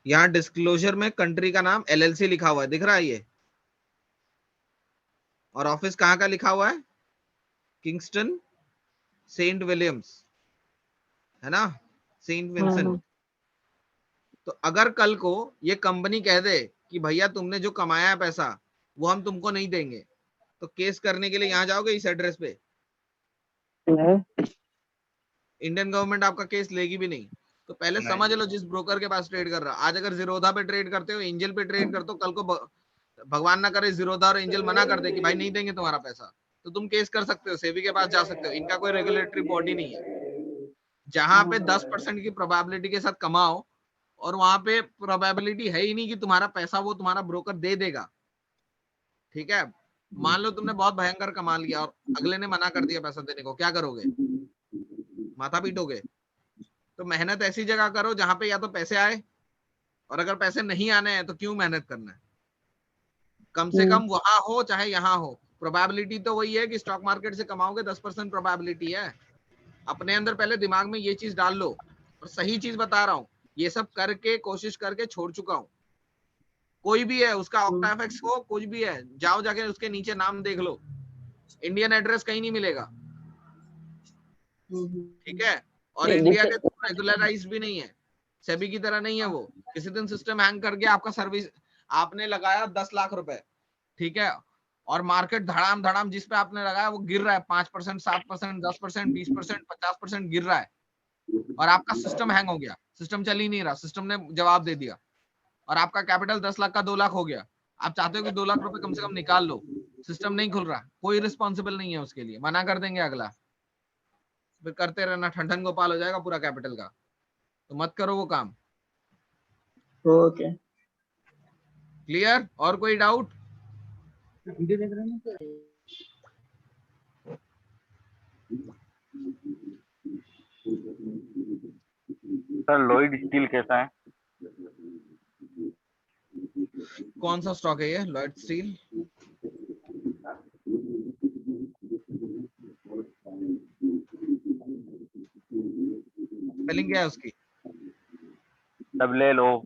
यहाँ डिस्क्लोजर में कंट्री का नाम एलएलसी लिखा हुआ है, दिख रहा है ये? और ऑफिस कहाँ का लिखा हुआ है? किंगस्टन सेंट विलियम्स, है ना, सेंट विंसेंट। तो अगर कल को ये कंपनी कह दे कि भैया तुमने जो कमाया है पैसा वो हम तुमको नहीं देंगे, तो केस करने के लिए यहाँ जाओगे इस एड्रेस पे? इंडियन गवर्नमेंट आपका केस लेगी भी नहीं। तो पहले समझ लो जिस ब्रोकर के पास ट्रेड कर रहा, आज अगर जीरोधा पे ट्रेड करते हो, एंजल पे ट्रेड करते हो, कल को भगवान ना करे जीरोधा और एंजल मना कर दे कि भाई नहीं देंगे तुम्हारा पैसा, तो तुम केस कर सकते हो, सेबी के पास जा सकते हो। इनका कोई रेगुलेटरी बॉडी नहीं है। जहां पे 10% की प्रोबेबिलिटी के साथ कमाओ और वहां पे प्रोबेबिलिटी है ही नहीं कि तुम्हारा पैसा वो तुम्हारा ब्रोकर दे देगा। ठीक है, मान लो तुमने बहुत भयंकर कमा लिया और अगले ने मना कर दिया पैसा देने को, क्या करोगे? माथा पीटोगे। तो मेहनत ऐसी जगह करो जहां पे या तो पैसे आए, और अगर पैसे नहीं आने हैं तो क्यों मेहनत करना है? कम से कम वहां हो चाहे यहाँ हो, प्रोबेबिलिटी तो वही है कि स्टॉक मार्केट से कमाओगे, 10% प्रोबेबिलिटी है। अपने अंदर पहले दिमाग में ये चीज डाल लो। और सही चीज बता रहा हूँ, ये सब करके कोशिश करके छोड़ चुका हूँ। कोई भी है उसका ऑक्टाफेक्स हो, कुछ भी है, जाओ जाके उसके नीचे नाम देख लो, इंडियन एड्रेस कहीं नहीं मिलेगा। ठीक है, और इंडिया के रेगुलराइज भी नहीं है, सेबी की तरह नहीं है वो। किसी दिन सिस्टम हैंग कर गया, आपका सर्विस आपने लगाया 10 लाख रुपए, ठीक है, और मार्केट धड़ाम धड़ाम जिस पे आपने लगाया वो गिर रहा है 5%, 7%, 10%, 20%, 50% गिर रहा है, और आपका सिस्टम हैंग हो गया, सिस्टम चल ही नहीं रहा, सिस्टम ने जवाब दे दिया, और आपका कैपिटल 10 लाख का 2 लाख हो गया। आप चाहते हो कि 2 लाख रुपए कम से कम निकाल लो, सिस्टम नहीं खुल रहा, कोई रिस्पॉन्सिबल नहीं है उसके लिए, मना कर देंगे अगला, फिर करते रहना, ठंडन गोपाल हो जाएगा पूरा कैपिटल का। तो मत करो वो काम। Okay, clear? और कोई डाउट? वीडियो देख रहे हैं सर लॉयड स्टील कैसा है? कौन सा स्टॉक है ये लॉयड स्टील? स्पेलिंग क्या है उसकी? WLO।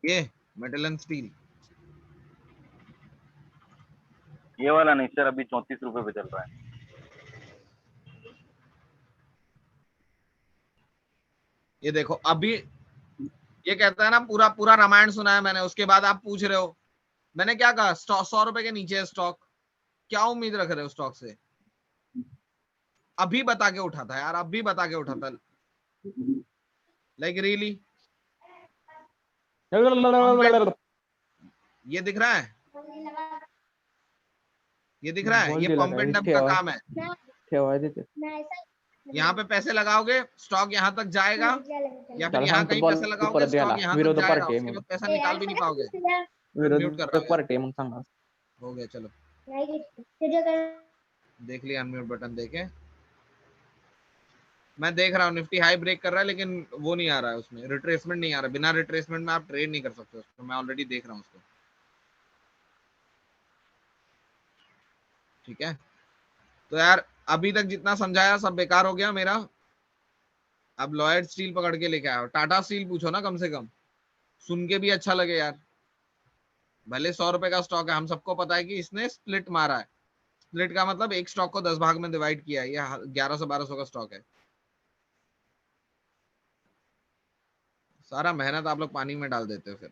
ये मेटल एंड स्टील, ये वाला नहीं सर, अभी 34 रुपए पे चल रहा है। ये देखो अभी ये कहता है ना पूरा पूरा रामायण सुना है मैंने, उसके बाद आप पूछ रहे हो मैंने क्या कहा? 100 रुपए के नीचे है स्टॉक, क्या उम्मीद रख रहे हो स्टॉक से? अभी बता के उठा था यार, अभी बता के उठा था, लाइक रियली। ये दिख रहा है, ये दिख रहा है, ये पंप एंड डंप का काम है। यहाँ पे पैसे लगाओगे स्टॉक यहाँ तक जाएगा, या फिर यहाँ कहीं पैसे लगाओगे स्टॉक यहाँ तक जाएगा, उसके बाद पैसा निकाल भी नहीं पाओगे। म्यूट कर रहा हूँ, हो गया, चलो देख लिया, अनम्यूट बटन देके मैं देख रहा हूँ। निफ्टी हाई ब्रेक कर रहा है लेकिन वो नहीं आ रहा है, उसमें रिट्रेसमेंट नहीं आ रहा, बिना रिट्रेसमेंट में आप ट्रेड नहीं कर सकते उसको, मैं ऑलरेडी देख रहा हूँ उसको। ठीक है, तो यार अभी तक जितना समझाया सब बेकार हो गया मेरा। अब लॉयड स्टील पकड़ के लेके आओ, टाटा स्टील पूछो ना, कम से कम सुन के भी अच्छा लगे यार। भले 100 रुपए का स्टॉक है, हम सबको पता है कि इसने स्प्लिट मारा है। स्प्लिट का मतलब एक स्टॉक को 10 भाग में डिवाइड किया है, ये 1100-1200 का स्टॉक है। सारा मेहनत आप लोग पानी में डाल देते हो फिर।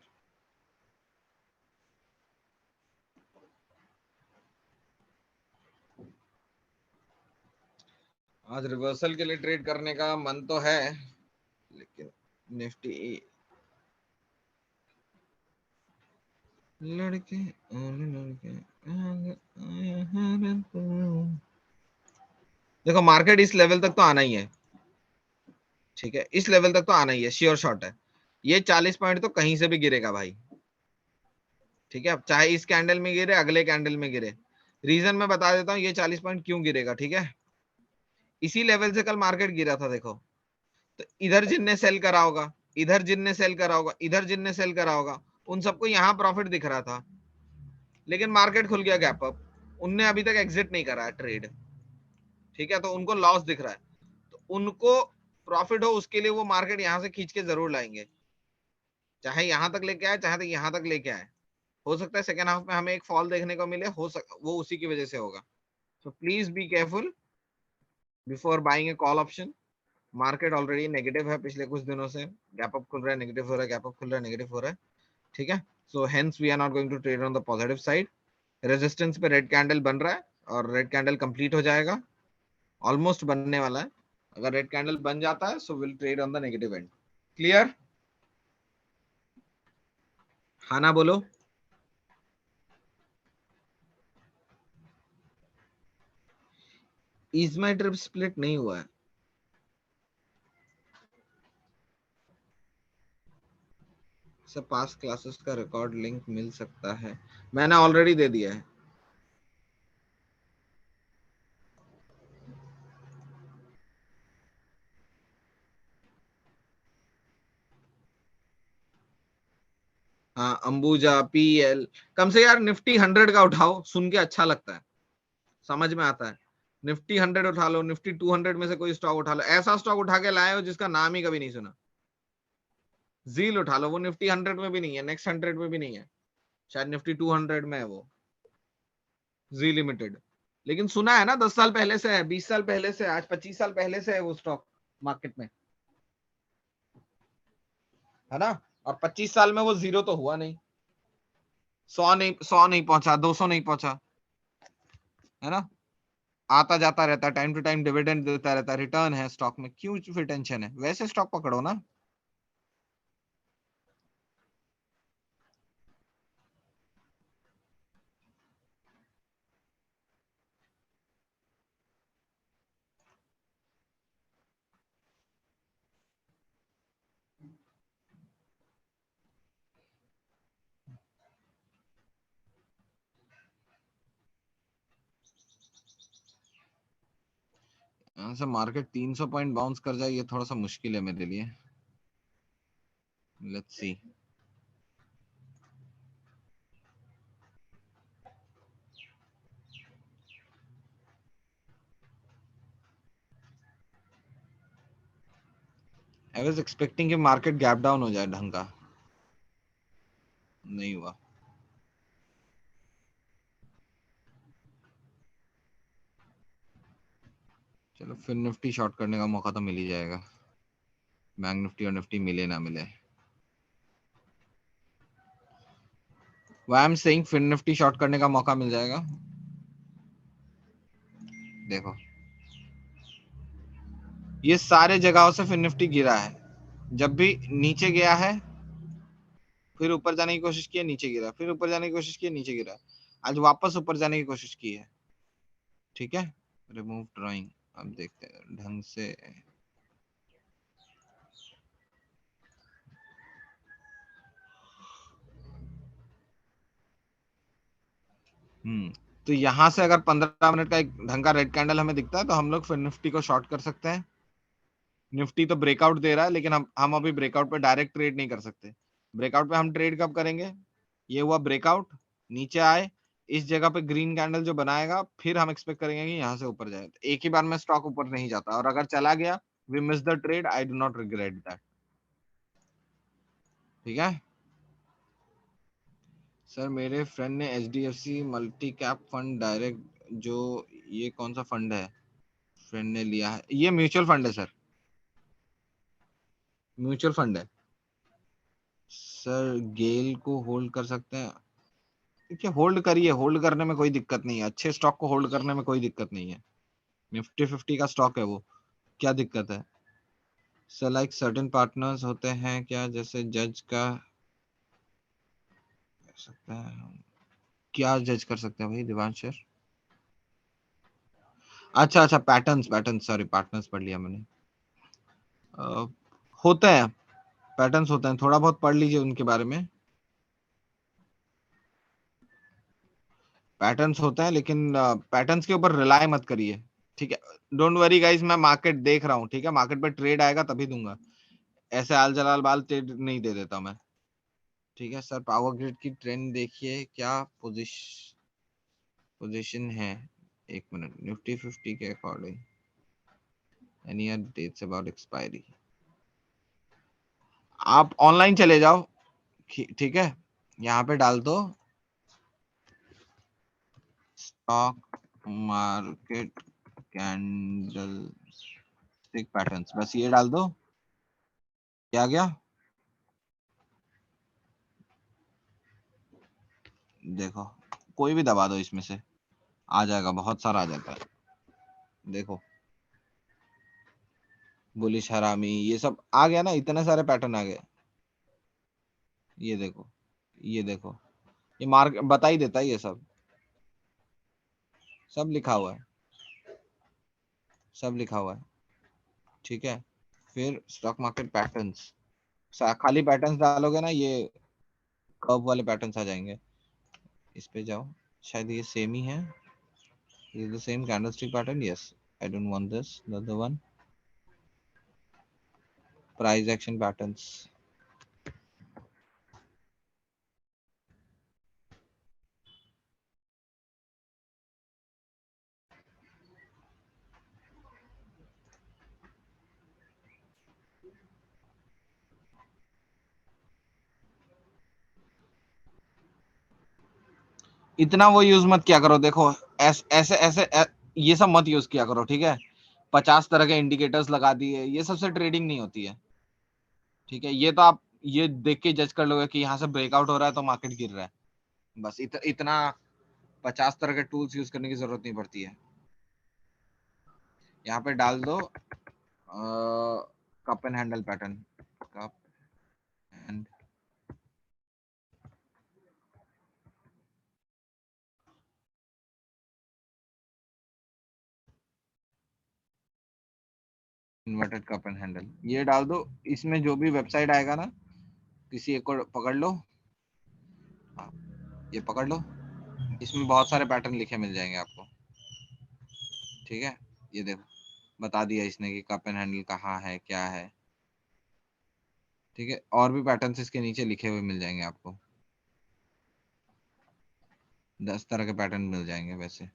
आज रिवर्सल के लिए ट्रेड करने का मन तो है, लेकिन निफ्टी लड़के और लड़के देखो, मार्केट इस लेवल तक तो आना ही है, ठीक है, इस लेवल तक तो आना ही है, श्योर शॉट है। ये 40 पॉइंट तो कहीं से भी गिरेगा भाई, ठीक है। अब चाहे इस कैंडल में गिरे, अगले कैंडल में गिरे, रीजन मैं बता देता हूँ ये 40 पॉइंट क्यों गिरेगा, ठीक है। इसी लेवल से कल मार्केट गिरा था, देखो, तो इधर जिनने सेल करा होगा, इधर जिनने सेल करा होगा, इधर जिनने सेल करा होगा, उन सबको यहां प्रॉफिट दिख रहा था, लेकिन मार्केट खुल गया गैप अप, उनने अभी तक एग्जिट नहीं करा है ट्रेड, ठीक है, तो उनको लॉस दिख रहा है। तो उनको प्रॉफिट हो उसके लिए वो मार्केट यहां से खींच के जरूर लाएंगे, चाहे यहां तक लेके आए, चाहे यहां तक लेके आए। हो सकता है सेकेंड हाफ में हमें एक फॉल देखने को मिले, वो उसी की वजह से होगा। So please be careful before buying A call option. Market already negative है पिछले कुछ दिनों से, गैप अप खुल रहा है, नेगेटिव हो रहा है, गैप अप खुल रहा है, नेगेटिव हो रहा है, ठीक है। So hence we are not going to trade on the positive side. Resistance पे रेड कैंडल बन रहा है और रेड कैंडल कंप्लीट हो जाएगा, ऑलमोस्ट बनने वाला है। अगर रेड कैंडल बन जाता है so will trade on the negative and. Clear? हाँ ना बोलो। इज माई ट्रिप स्प्लिट नहीं हुआ है, सर पास क्लासेस का रिकॉर्ड लिंक मिल सकता है? मैंने ऑलरेडी दे दिया है। हाँ, अंबुजा, पीएल, कम से यार निफ्टी 100 का उठाओ, सुन के अच्छा लगता है, समझ में आता है। निफ्टी 100 उठा लो, निफ्टी 200 में से कोई स्टॉक उठा लो, ऐसा स्टॉक उठा के लाए हो जिसका नाम ही कभी नहीं सुना। जील उठा लो, वो निफ्टी 100 में भी नहीं है, नेक्स्ट 100 में भी नहीं है, शायद निफ्टी 200 में है वो, जी लिमिटेड। लेकिन सुना है ना, 10 साल पहले से है, 20 साल पहले से, आज 25 साल पहले से है वो स्टॉक मार्केट में, है ना। और 25 साल में वो जीरो तो हुआ नहीं, 100 नहीं पहुंचा, 200 नहीं पहुंचा, है ना। आता जाता रहता है, टाइम टू टाइम डिविडेंड देता रहता है, रिटर्न है स्टॉक में, क्यों फिर टेंशन है? वैसे स्टॉक पकड़ो ना। यहाँ से मार्केट 300 पॉइंट बाउंस कर जाए, ये थोड़ा सा मुश्किल है मेरे लिए। Let's see. I was expecting कि मार्केट गैप डाउन हो जाए ढंग का, नहीं हुआ। चलो फिर निफ्टी शॉर्ट करने का मौका तो मिल ही जाएगा, बैंक निफ्टी और निफ्टी मिले ना मिले। Why I'm saying फिर निफ्टी शॉर्ट करने का मौका मिल जाएगा। देखो ये सारे जगहों से फिर निफ्टी गिरा है, जब भी नीचे गया है फिर ऊपर जाने की कोशिश की है, नीचे गिरा, फिर ऊपर जाने की कोशिश की है, नीचे गिरा, आज वापस ऊपर जाने की कोशिश की है, ठीक है। रिमूव ड्राइंग, अब देखते हैं ढंग से। तो यहां से अगर 15 मिनट का एक ढंग का रेड कैंडल हमें दिखता है तो हम लोग फिर निफ्टी को शॉर्ट कर सकते हैं। निफ्टी तो ब्रेकआउट दे रहा है, लेकिन हम अभी ब्रेकआउट पे डायरेक्ट ट्रेड नहीं कर सकते। ब्रेकआउट पे हम ट्रेड कब करेंगे? ये हुआ ब्रेकआउट, नीचे आए, इस जगह पे ग्रीन कैंडल जो बनाएगा, फिर हम एक्सपेक्ट करेंगे कि यहाँ से ऊपर जाए। तो एक ही बार में स्टॉक ऊपर नहीं जाता, और अगर चला गया, we miss the trade, I do not regret that, ठीक है। सर मेरे फ्रेंड ने HDFC multi cap fund direct, जो ये कौन सा फंड है फ्रेंड ने लिया है? ये म्यूचुअल फंड है सर, म्यूचुअल फंड है सर। गेल को होल्ड कर सकते हैं? देखिए होल्ड करिए, होल्ड करने में कोई दिक्कत नहीं है, अच्छे स्टॉक को होल्ड करने में कोई दिक्कत नहीं है, निफ्टी 50 का स्टॉक है वो, क्या दिक्कत है? सो लाइक सर्टेन पार्टनर्स होते हैं क्या, जैसे जज का सकते हैं, क्या जज कर सकते हैं भाई दिवांश सर? अच्छा अच्छा, पैटर्न्स सॉरी, पार्टनर्स पढ़ लिया मैंने। होते हैं पैटर्न्स, होते हैं, थोड़ा बहुत पढ़ लीजिए उनके बारे में। पैटर्न्स होते हैं, लेकिन पैटर्न्स के ऊपर रिलाय मत करिए, ठीक है? डोंट वरी गाइस, मैं मार्केट देख रहा हूँ, ठीक है? मार्केट पे ट्रेड आएगा तभी दूंगा, ऐसे आल जलाल बाल ट्रेड नहीं दे देता मैं, ठीक है सर? पावर ग्रिड की ट्रेंड देखिए, क्या पोजीशन है, एक मिनट। निफ्टी 50 के according any dates about expiry, आप ऑनलाइन चले जाओ, ठीक है? यहाँ पे डाल दो stock market candle stick patterns, बस ये डाल दो, क्या गया देखो, कोई भी दबा दो इसमें से आ जाएगा, बहुत सारा आ जाता है। देखो बुलिश हरामी ये सब आ गया ना, इतने सारे पैटर्न आ गए। ये देखो, ये देखो, ये मार्क बता ही देता है, ये सब सब लिखा हुआ है, सब लिखा हुआ है, ठीक है? फिर स्टॉक मार्केट पैटर्न्स, खाली पैटर्न्स डालोगे ना, ये कर्व वाले पैटर्न्स आ जाएंगे। इस पे जाओ, शायद ये सेम ही है, ये the same candlestick pattern, yes. I don't want this, the other one, price action patterns. इतना वो यूज मत किया करो, देखो ऐसे ऐसे ये सब मत यूज किया करो, ठीक है? 50 तरह के इंडिकेटर्स लगा दिए, ये सबसे ट्रेडिंग नहीं होती है, ठीक है? ये तो आप ये देख के जज कर लोगे कि यहाँ से ब्रेकआउट हो रहा है तो मार्केट गिर रहा है, बस इतना 50 तरह के टूल्स यूज करने की जरूरत नहीं पड़ती है। यहाँ पे डाल दो cup and handle pattern, cup and inverted cup and handle, ये डाल दो। इसमें जो भी वेबसाइट आएगा ना, किसी एक को पकड़ लो, हाँ, ये पकड़ लो, इसमें बहुत सारे पैटर्न लिखे मिल जाएंगे आपको, ठीक है? ये देखो बता दिया इसने कि कप एंड हैंडल कहाँ है, क्या है, ठीक है? और भी पैटर्न्स इसके नीचे लिखे हुए मिल जाएंगे आपको, 10 तरह के पैटर्न मिल जाएंगे वैसे।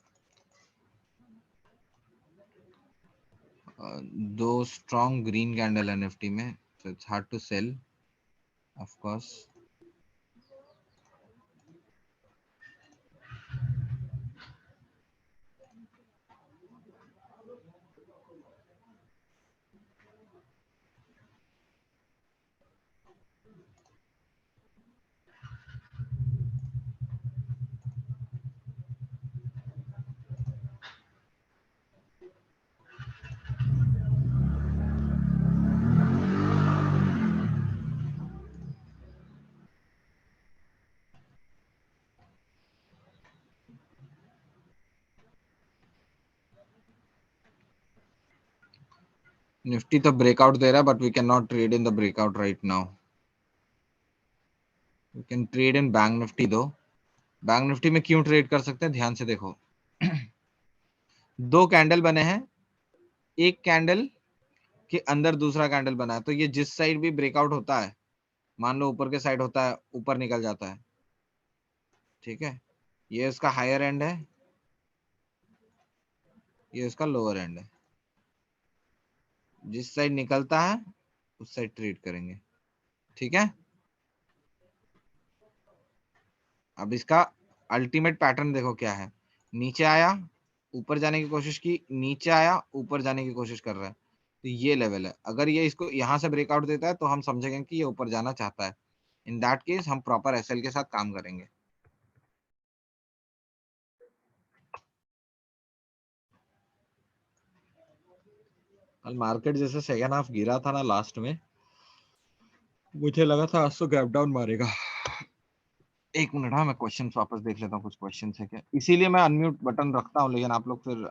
दो स्ट्रॉन्ग ग्रीन कैंडल है निफ्टी में, so it's hard to sell of course। Nifty तो ब्रेकआउट दे रहा है, but we can not trade in the breakout right now. We can trade in Bank Nifty though. Bank Nifty में क्यों ट्रेड कर सकते हैं, ध्यान से देखो। दो कैंडल बने हैं, एक कैंडल के अंदर दूसरा कैंडल बना है, तो ये जिस साइड भी ब्रेकआउट होता है, मान लो ऊपर के साइड होता है, ऊपर निकल जाता है, ठीक है? ये इसका हायर एंड है, ये इसका लोअर एंड है, जिस साइड निकलता है उस साइड ट्रेड करेंगे, ठीक है? अब इसका अल्टीमेट पैटर्न देखो क्या है, नीचे आया, ऊपर जाने की कोशिश की, नीचे आया, ऊपर जाने की कोशिश कर रहा है, तो ये लेवल है। अगर ये इसको यहाँ से ब्रेकआउट देता है तो हम समझेंगे कि ये ऊपर जाना चाहता है, इन दैट केस हम प्रॉपर एसएल के साथ काम करेंगे। कल मार्केट जैसे सेकेंड हाफ गिरा था ना लास्ट में, मुझे लगा था आज तो गैप डाउन मारेगा। एक मिनट, हाँ मैं क्वेश्चन वापस देख लेता हूँ, कुछ क्वेश्चन है क्या, इसीलिए मैं अनम्यूट बटन रखता हूँ, लेकिन आप लोग फिर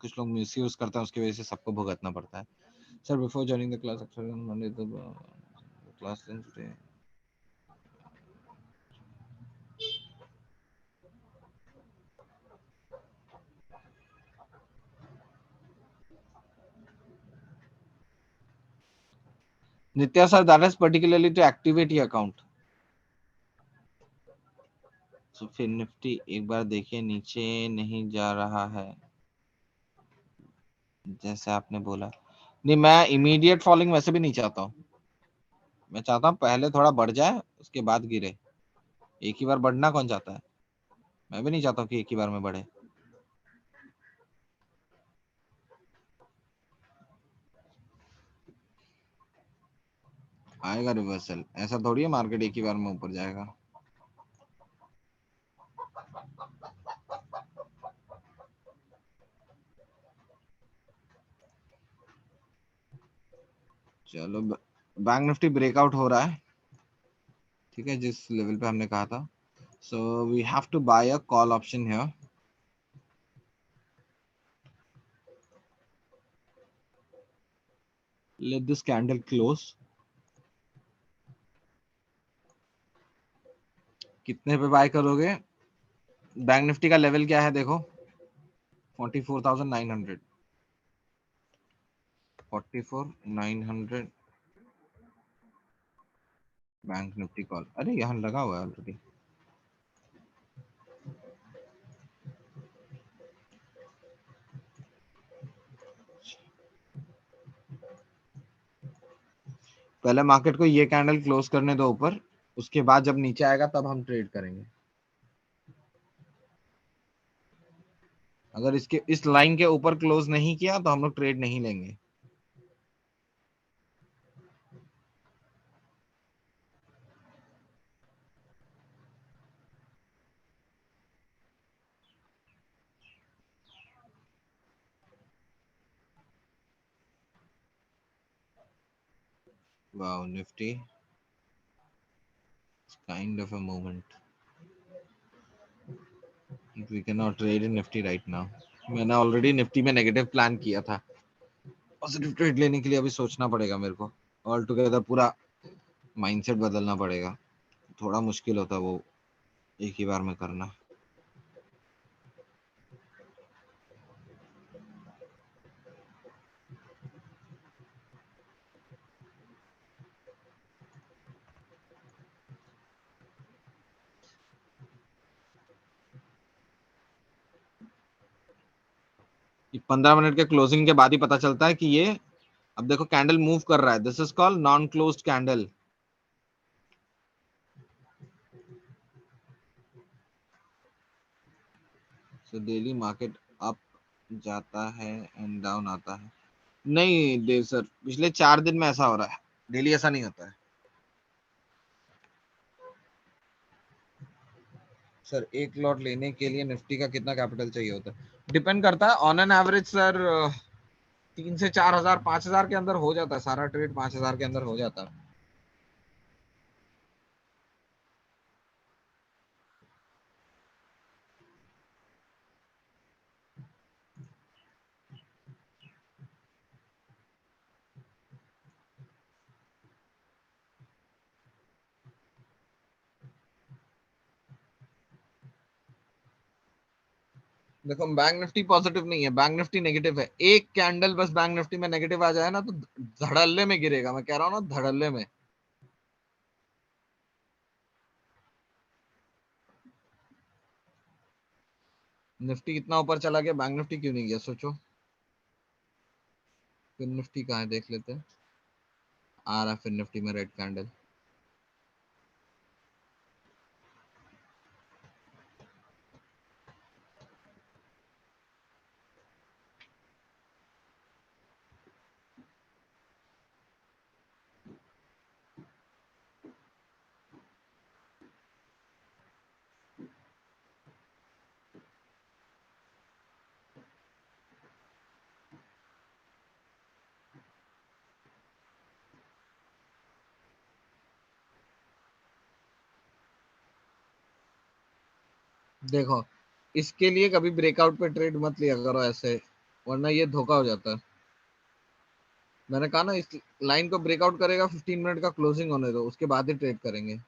कुछ लोग मिस यूज करते हैं, उसकी वजह से सबको भुगतना पड़ता है। Sir before joining the class Monday the class today, Nitya sir, that is particularly to activate your account. So फिर निफ्टी एक बार देखिए नीचे नहीं जा रहा है जैसे आपने बोला। नहीं, मैं इमीडिएट फॉलिंग वैसे भी नहीं चाहता हूँ, मैं चाहता हूँ पहले थोड़ा बढ़ जाए उसके बाद गिरे। एक ही बार बढ़ना कौन चाहता है? मैं भी नहीं चाहता हूँ कि एक ही बार में बढ़े। आएगा रिवर्सल, ऐसा थोड़ी है मार्केट एक ही बार में ऊपर जाएगा। चलो बैंक निफ्टी ब्रेकआउट हो रहा है, ठीक है, जिस लेवल पे हमने कहा था। So we have to buy a call option here. Let this candle close. कितने पे बाय करोगे? बैंक निफ्टी का लेवल क्या है देखो, 44,900, 44,900 बैंक निफ्टी कॉल। अरे यहाँ लगा हुआ है ऑलरेडी। पहले मार्केट को ये कैंडल क्लोज करने दो ऊपर, उसके बाद जब नीचे आएगा तब हम ट्रेड करेंगे। अगर इसके इस लाइन के ऊपर क्लोज नहीं किया तो हम लोग ट्रेड नहीं लेंगे। Wow, Nifty kind of a movement. We can not trade in Nifty right now. मैंने ऑलरेडी निफ्टी में नेगेटिव प्लान किया था, पॉजिटिव ट्रेड लेने के लिए अभी सोचना पड़ेगा मेरे को, ऑल टुगेदर पूरा माइंडसेट बदलना पड़ेगा। थोड़ा मुश्किल होता है वो एक ही बार में करना। ये 15 मिनट के क्लोजिंग के बाद ही पता चलता है कि ये, अब देखो कैंडल मूव कर रहा है, this is called non closed candle. So daily market up जाता है एंड डाउन आता है। नहीं देव सर, पिछले 4 दिन में ऐसा हो रहा है, डेली ऐसा नहीं होता है। सर एक लॉट लेने के लिए निफ्टी का कितना कैपिटल चाहिए होता है? डिपेंड करता है, ऑन एन एवरेज सर 3 से 4 हजार, 5 हजार के अंदर हो जाता है, सारा ट्रेड 5 हजार के अंदर हो जाता है। देखो बैंक निफ्टी पॉजिटिव नहीं है, बैंक निफ्टी नेगेटिव है। एक कैंडल बस बैंक निफ्टी में नेगेटिव आ जाए ना तो धड़ल्ले में गिरेगा, मैं कह रहा हूँ ना, धड़ल्ले में। निफ्टी कितना ऊपर चला गया, बैंक निफ्टी क्यों नहीं गया सोचो। फिर निफ्टी कहाँ है देख लेते हैं। आ रहा है फिर निफ्टी में रेड कैंडल। देखो, इसके लिए कभी ब्रेकआउट पे ट्रेड मत लिया करो ऐसे, वरना ये धोखा हो जाता है। मैंने कहा ना, इस लाइन को ब्रेकआउट करेगा, 15 मिनट का क्लोजिंग होने दो, उसके बाद ही ट्रेड करेंगे।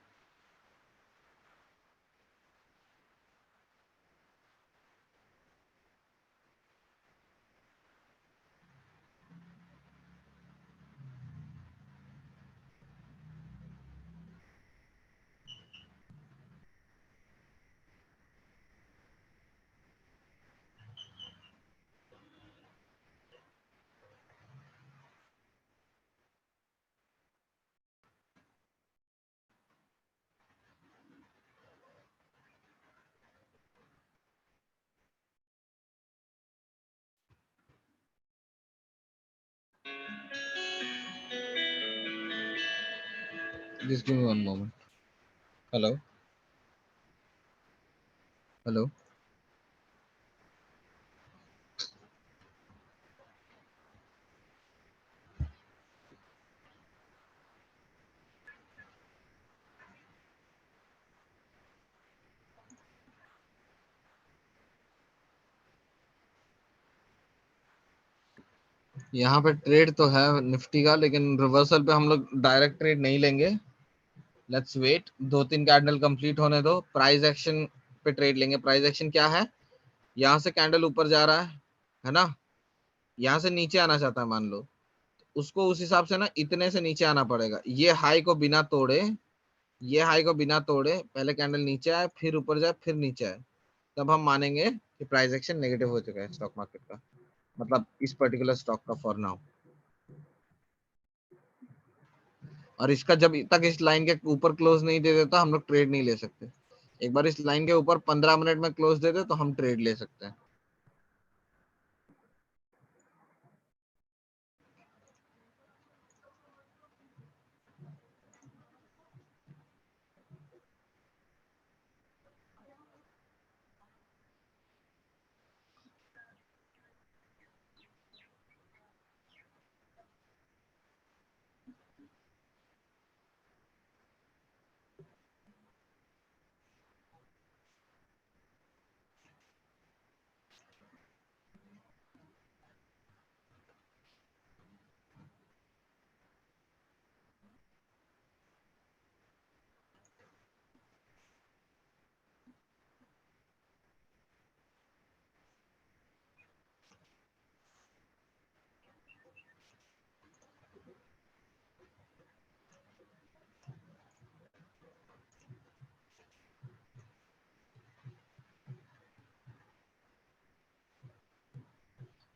Just give me one moment. Hello hello. यहाँ पे ट्रेड तो है निफ्टी का, लेकिन रिवर्सल पे हम लोग डायरेक्ट ट्रेड नहीं लेंगे। लेट्स वेट, 2-3 कैंडल कंप्लीट होने दो, प्राइस एक्शन पे ट्रेड लेंगे। प्राइस एक्शन क्या है? यहाँ से कैंडल ऊपर जा रहा है ना, यहाँ से नीचे आना चाहता है मान लो, उसको उस हिसाब से ना इतने से नीचे आना पड़ेगा। ये हाई को बिना तोड़े, ये हाई को बिना तोड़े पहले कैंडल नीचे आए, फिर ऊपर जाए, फिर नीचे आए, तब हम मानेंगे कि प्राइस एक्शन नेगेटिव हो चुका है स्टॉक मार्केट का, मतलब इस पर्टिकुलर स्टॉक का फॉर नाउ। और इसका जब तक इस लाइन के ऊपर क्लोज नहीं दे देता, हम लोग ट्रेड नहीं ले सकते। एक बार इस लाइन के ऊपर 15 मिनट में क्लोज दे दे तो हम ट्रेड ले सकते हैं।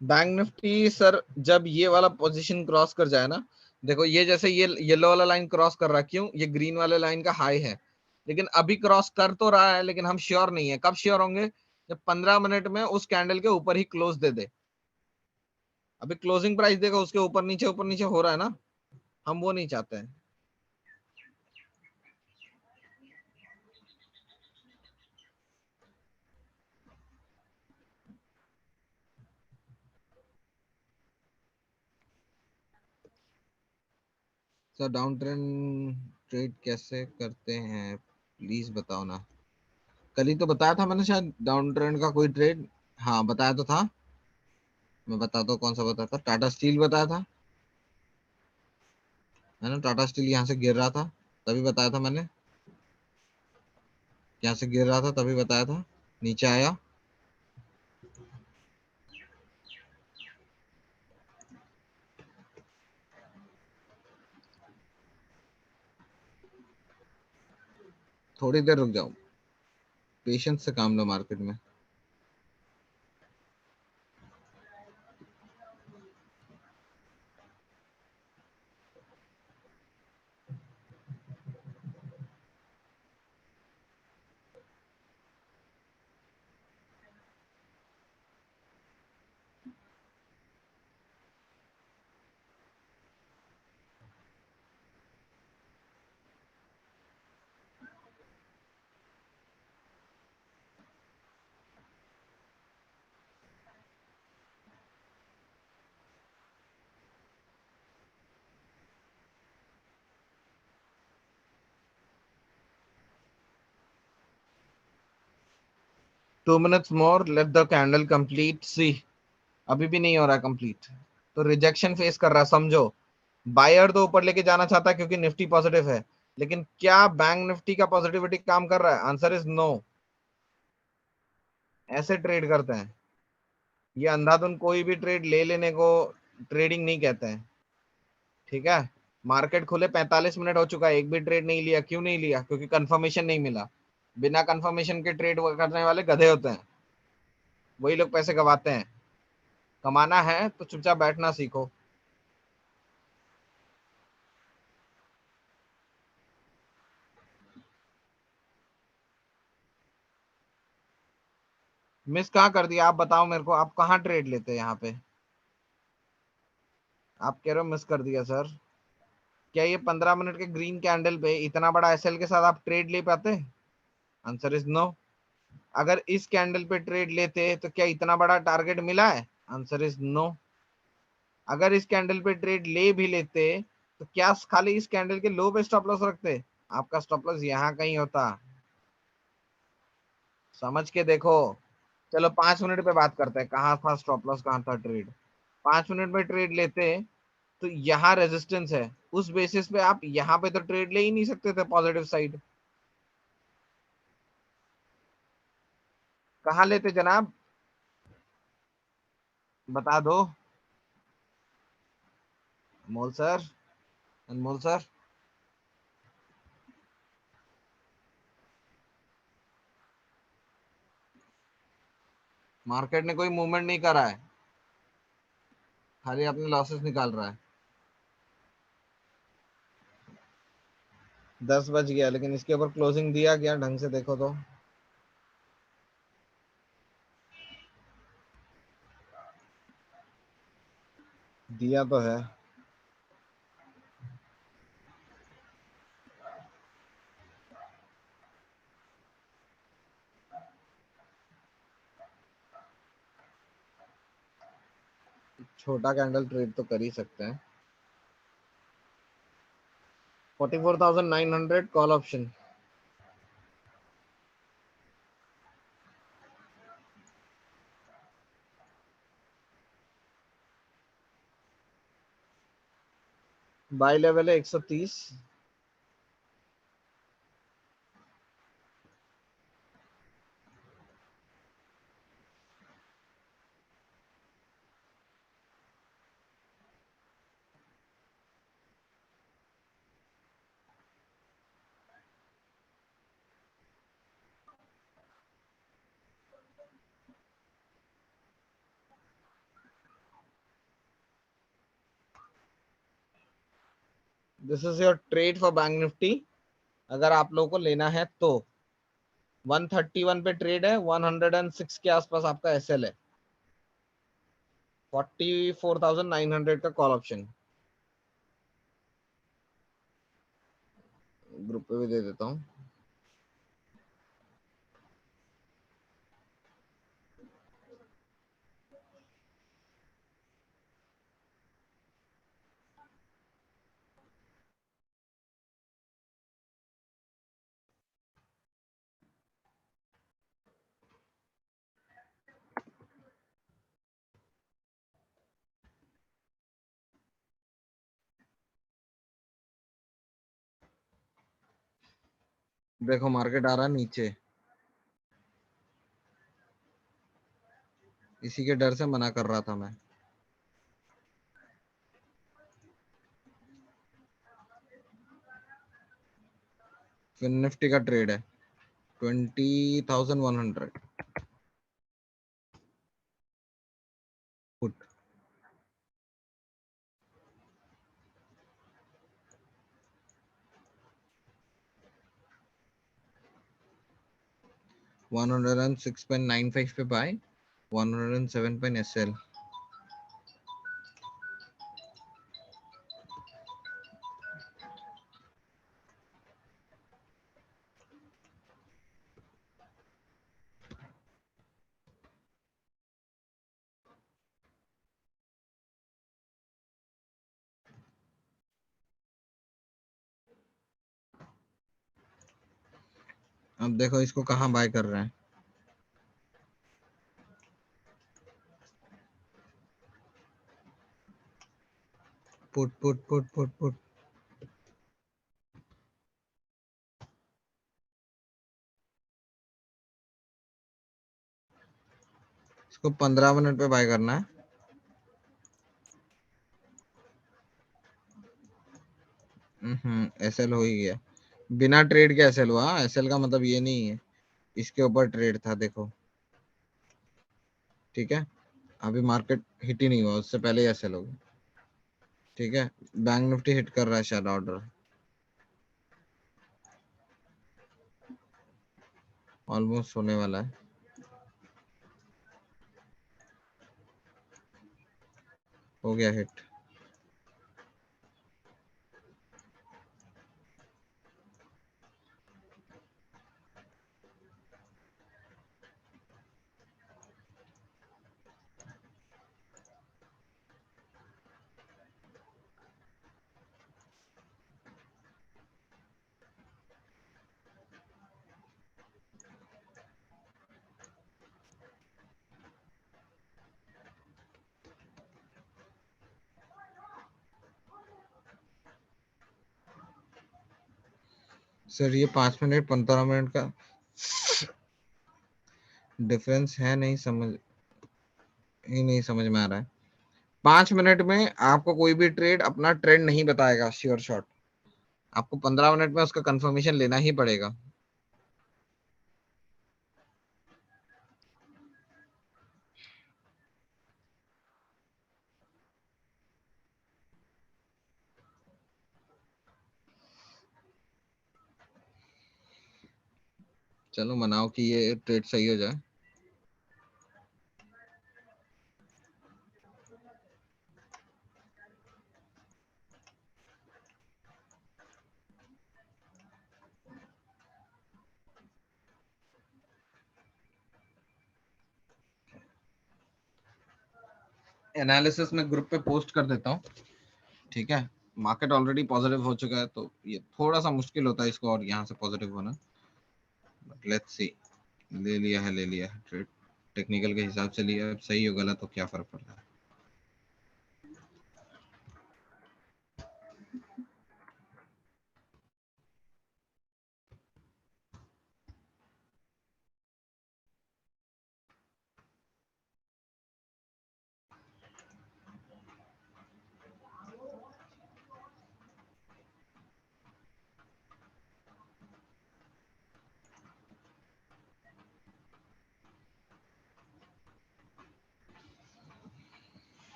बैंक निफ्टी सर जब ये वाला पोजीशन क्रॉस कर जाए ना, देखो ये जैसे ये येलो वाला लाइन क्रॉस कर रहा है, क्यों? ये ग्रीन वाले लाइन का हाई है, लेकिन अभी क्रॉस कर तो रहा है, लेकिन हम श्योर नहीं है। कब श्योर होंगे? जब 15 मिनट में उस कैंडल के ऊपर ही क्लोज दे दे। अभी क्लोजिंग प्राइस देखो, उसके ऊपर नीचे हो रहा है ना, हम वो नहीं चाहते हैं। सर डाउन ट्रेंड ट्रेड कैसे करते हैं प्लीज बताओ ना। कल ही तो बताया था मैंने शायद, डाउन ट्रेंड का कोई ट्रेड। हाँ बताया तो था, मैं बताता हूँ कौन सा बताया था। टाटा स्टील बताया था, है ना? टाटा स्टील यहाँ से गिर रहा था, तभी बताया था मैंने। यहाँ से गिर रहा था तभी बताया था, नीचे आया। थोड़ी देर रुक जाओ, पेशेंस से काम लो मार्केट में। 2 minutes more, let the candle complete. See, अभी भी नहीं हो रहा कंप्लीट, तो रिजेक्शन फेस कर रहा है समझो। बायर तो ऊपर लेके जाना चाहता है क्योंकि निफ्टी पॉजिटिव है, लेकिन क्या बैंक निफ्टी का पॉजिटिविटी काम कर रहा है? Answer is no. ऐसे ट्रेड करते हैं ये, अंधाधुन कोई भी ट्रेड ले लेने को ट्रेडिंग नहीं कहते हैं। ठीक है, मार्केट खुले 45 मिनट हो चुका है, एक भी ट्रेड नहीं लिया। क्यों नहीं लिया? क्योंकि कंफर्मेशन नहीं मिला। बिना कंफर्मेशन के ट्रेड करने वाले गधे होते हैं, वही लोग पैसे गवाते हैं। कमाना है तो चुपचाप बैठना सीखो। मिस कहाँ कर दिया? आप बताओ मेरे को, आप कहाँ ट्रेड लेते हैं यहाँ पे? आप कह रहे हो मिस कर दिया सर। क्या ये 15 मिनट के ग्रीन कैंडल पे इतना बड़ा एसएल के साथ आप ट्रेड ले पाते? Answer is no. अगर इस कैंडल पे ट्रेड लेते तो क्या इतना बड़ा टारगेट मिला है? Answer is no. अगर इस कैंडल पे ट्रेड ले भी लेते तो क्या खाली इस कैंडल के लो पे स्टॉप लॉस रखते? आपका स्टॉप लॉस यहाँ कहीं होता। समझ के देखो। चलो 5 मिनट पे बात करते हैं, कहाँ था स्टॉप लॉस, कहाँ था ट्रेड। 5 मिनट में ट्रेड लेते तो यहाँ रेजिस्टेंस है, उस बेसिस पे आप यहाँ पे तो ट्रेड ले ही नहीं सकते थे पॉजिटिव साइड। कहाँ लेते जनाब? बता दो। अनमोल सर, अनमोल सर। मार्केट ने कोई मूवमेंट नहीं करा है, खाली अपने लॉसेस निकाल रहा है। 10 बज गया, लेकिन इसके ऊपर क्लोजिंग दिया गया ढंग से देखो तो। दिया तो है। छोटा कैंडल ट्रेड तो कर ही सकते हैं। 44,900 कॉल ऑप्शन। बाय लेवल है 130। This is your trade for bank Nifty, अगर आप लोगों को लेना है तो। 131 पे ट्रेड है, 106 के आसपास आपका एसएल है। 44,900 का कॉल ऑप्शन। ग्रुप पे भी दे देता हूँ। देखो मार्केट आ रहा है नीचे, इसी के डर से मना कर रहा था मैं। फिर निफ्टी का ट्रेड है 20,100 पुट। $106.95 पे बाय, 107 पे एसएल। अब देखो इसको कहाँ बाय कर रहे हैं। Put put put put put इसको 15 मिनट पे बाय करना है। एसएल हो ही गया, बिना ट्रेड के एसएल हुआ। एसएल का मतलब ये नहीं है इसके ऊपर ट्रेड था, देखो ठीक है। अभी मार्केट हिट ही नहीं हुआ, उससे पहले ही एसएल हो गया, ठीक है। बैंक निफ्टी हिट कर रहा है शायद ऑर्डर, ऑलमोस्ट होने वाला है। हो गया हिट। सर ये 5 मिनट 15 मिनट का डिफरेंस है, नहीं समझ ही नहीं समझ में आ रहा है। 5 मिनट में आपको कोई भी ट्रेड अपना ट्रेंड नहीं बताएगा श्योर शॉट, आपको 15 मिनट में उसका कंफर्मेशन लेना ही पड़ेगा। चलो मनाओ कि ये ट्रेड सही हो जाए। एनालिसिस में ग्रुप पे पोस्ट कर देता हूँ, ठीक है। मार्केट ऑलरेडी पॉजिटिव हो चुका है, तो ये थोड़ा सा मुश्किल होता है इसको और यहाँ से पॉजिटिव होना, बट लेट्स सी। ले लिया है, ले लिया है ट्रेड, टेक्निकल के हिसाब से लिया है। अब सही हो गलत तो क्या फर्क पड़ता है।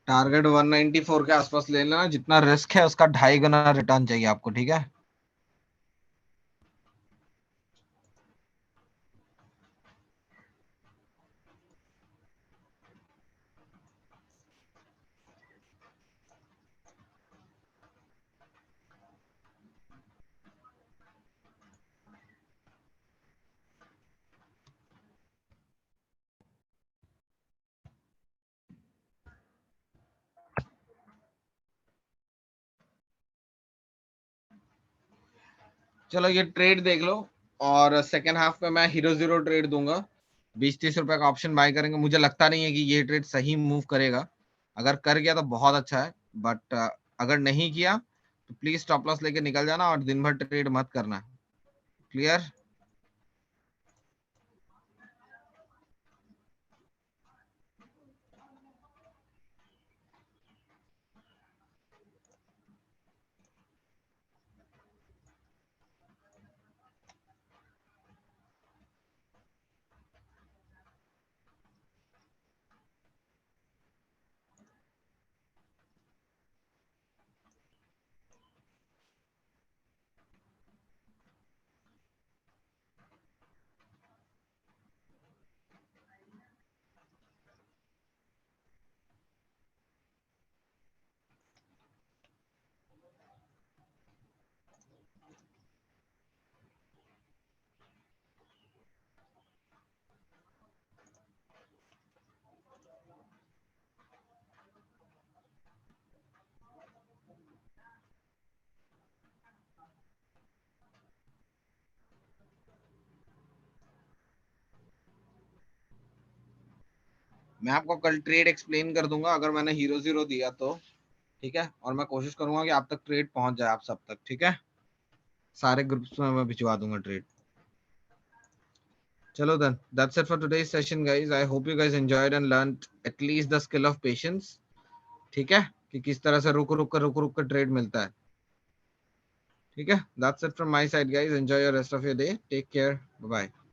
टारगेट 194 के आसपास ले लेना, जितना रिस्क है उसका 2.5 गुना रिटर्न चाहिए आपको, ठीक है। चलो ये ट्रेड देख लो, और सेकेंड हाफ में मैं हीरो जीरो ट्रेड दूंगा। 20-30 रुपए का ऑप्शन बाय करेंगे। मुझे लगता नहीं है कि ये ट्रेड सही मूव करेगा, अगर कर गया तो बहुत अच्छा है, बट अगर नहीं किया तो प्लीज स्टॉप लॉस लेके निकल जाना और दिन भर ट्रेड मत करना। क्लियर। मैं आपको कल ट्रेड एक्सप्लेन कर दूंगा अगर मैंने हीरो जीरो दिया तो, ठीक है, और मैं कोशिश करूंगा कि आप तक ट्रेड पहुंच जाए, आप सब तक, ठीक है, सारे ग्रुप्स में मैं भिजवा दूंगा ट्रेड। चलो then, that's it for today's session guys. I hope you guys enjoyed and learned at least the skill of patience, ठीक है, कि किस तरह से रुक रुक कर ट्रेड मिलता है, ठीक है। That's it from my side guys. Enjoy your rest of your day. Take care. Bye bye.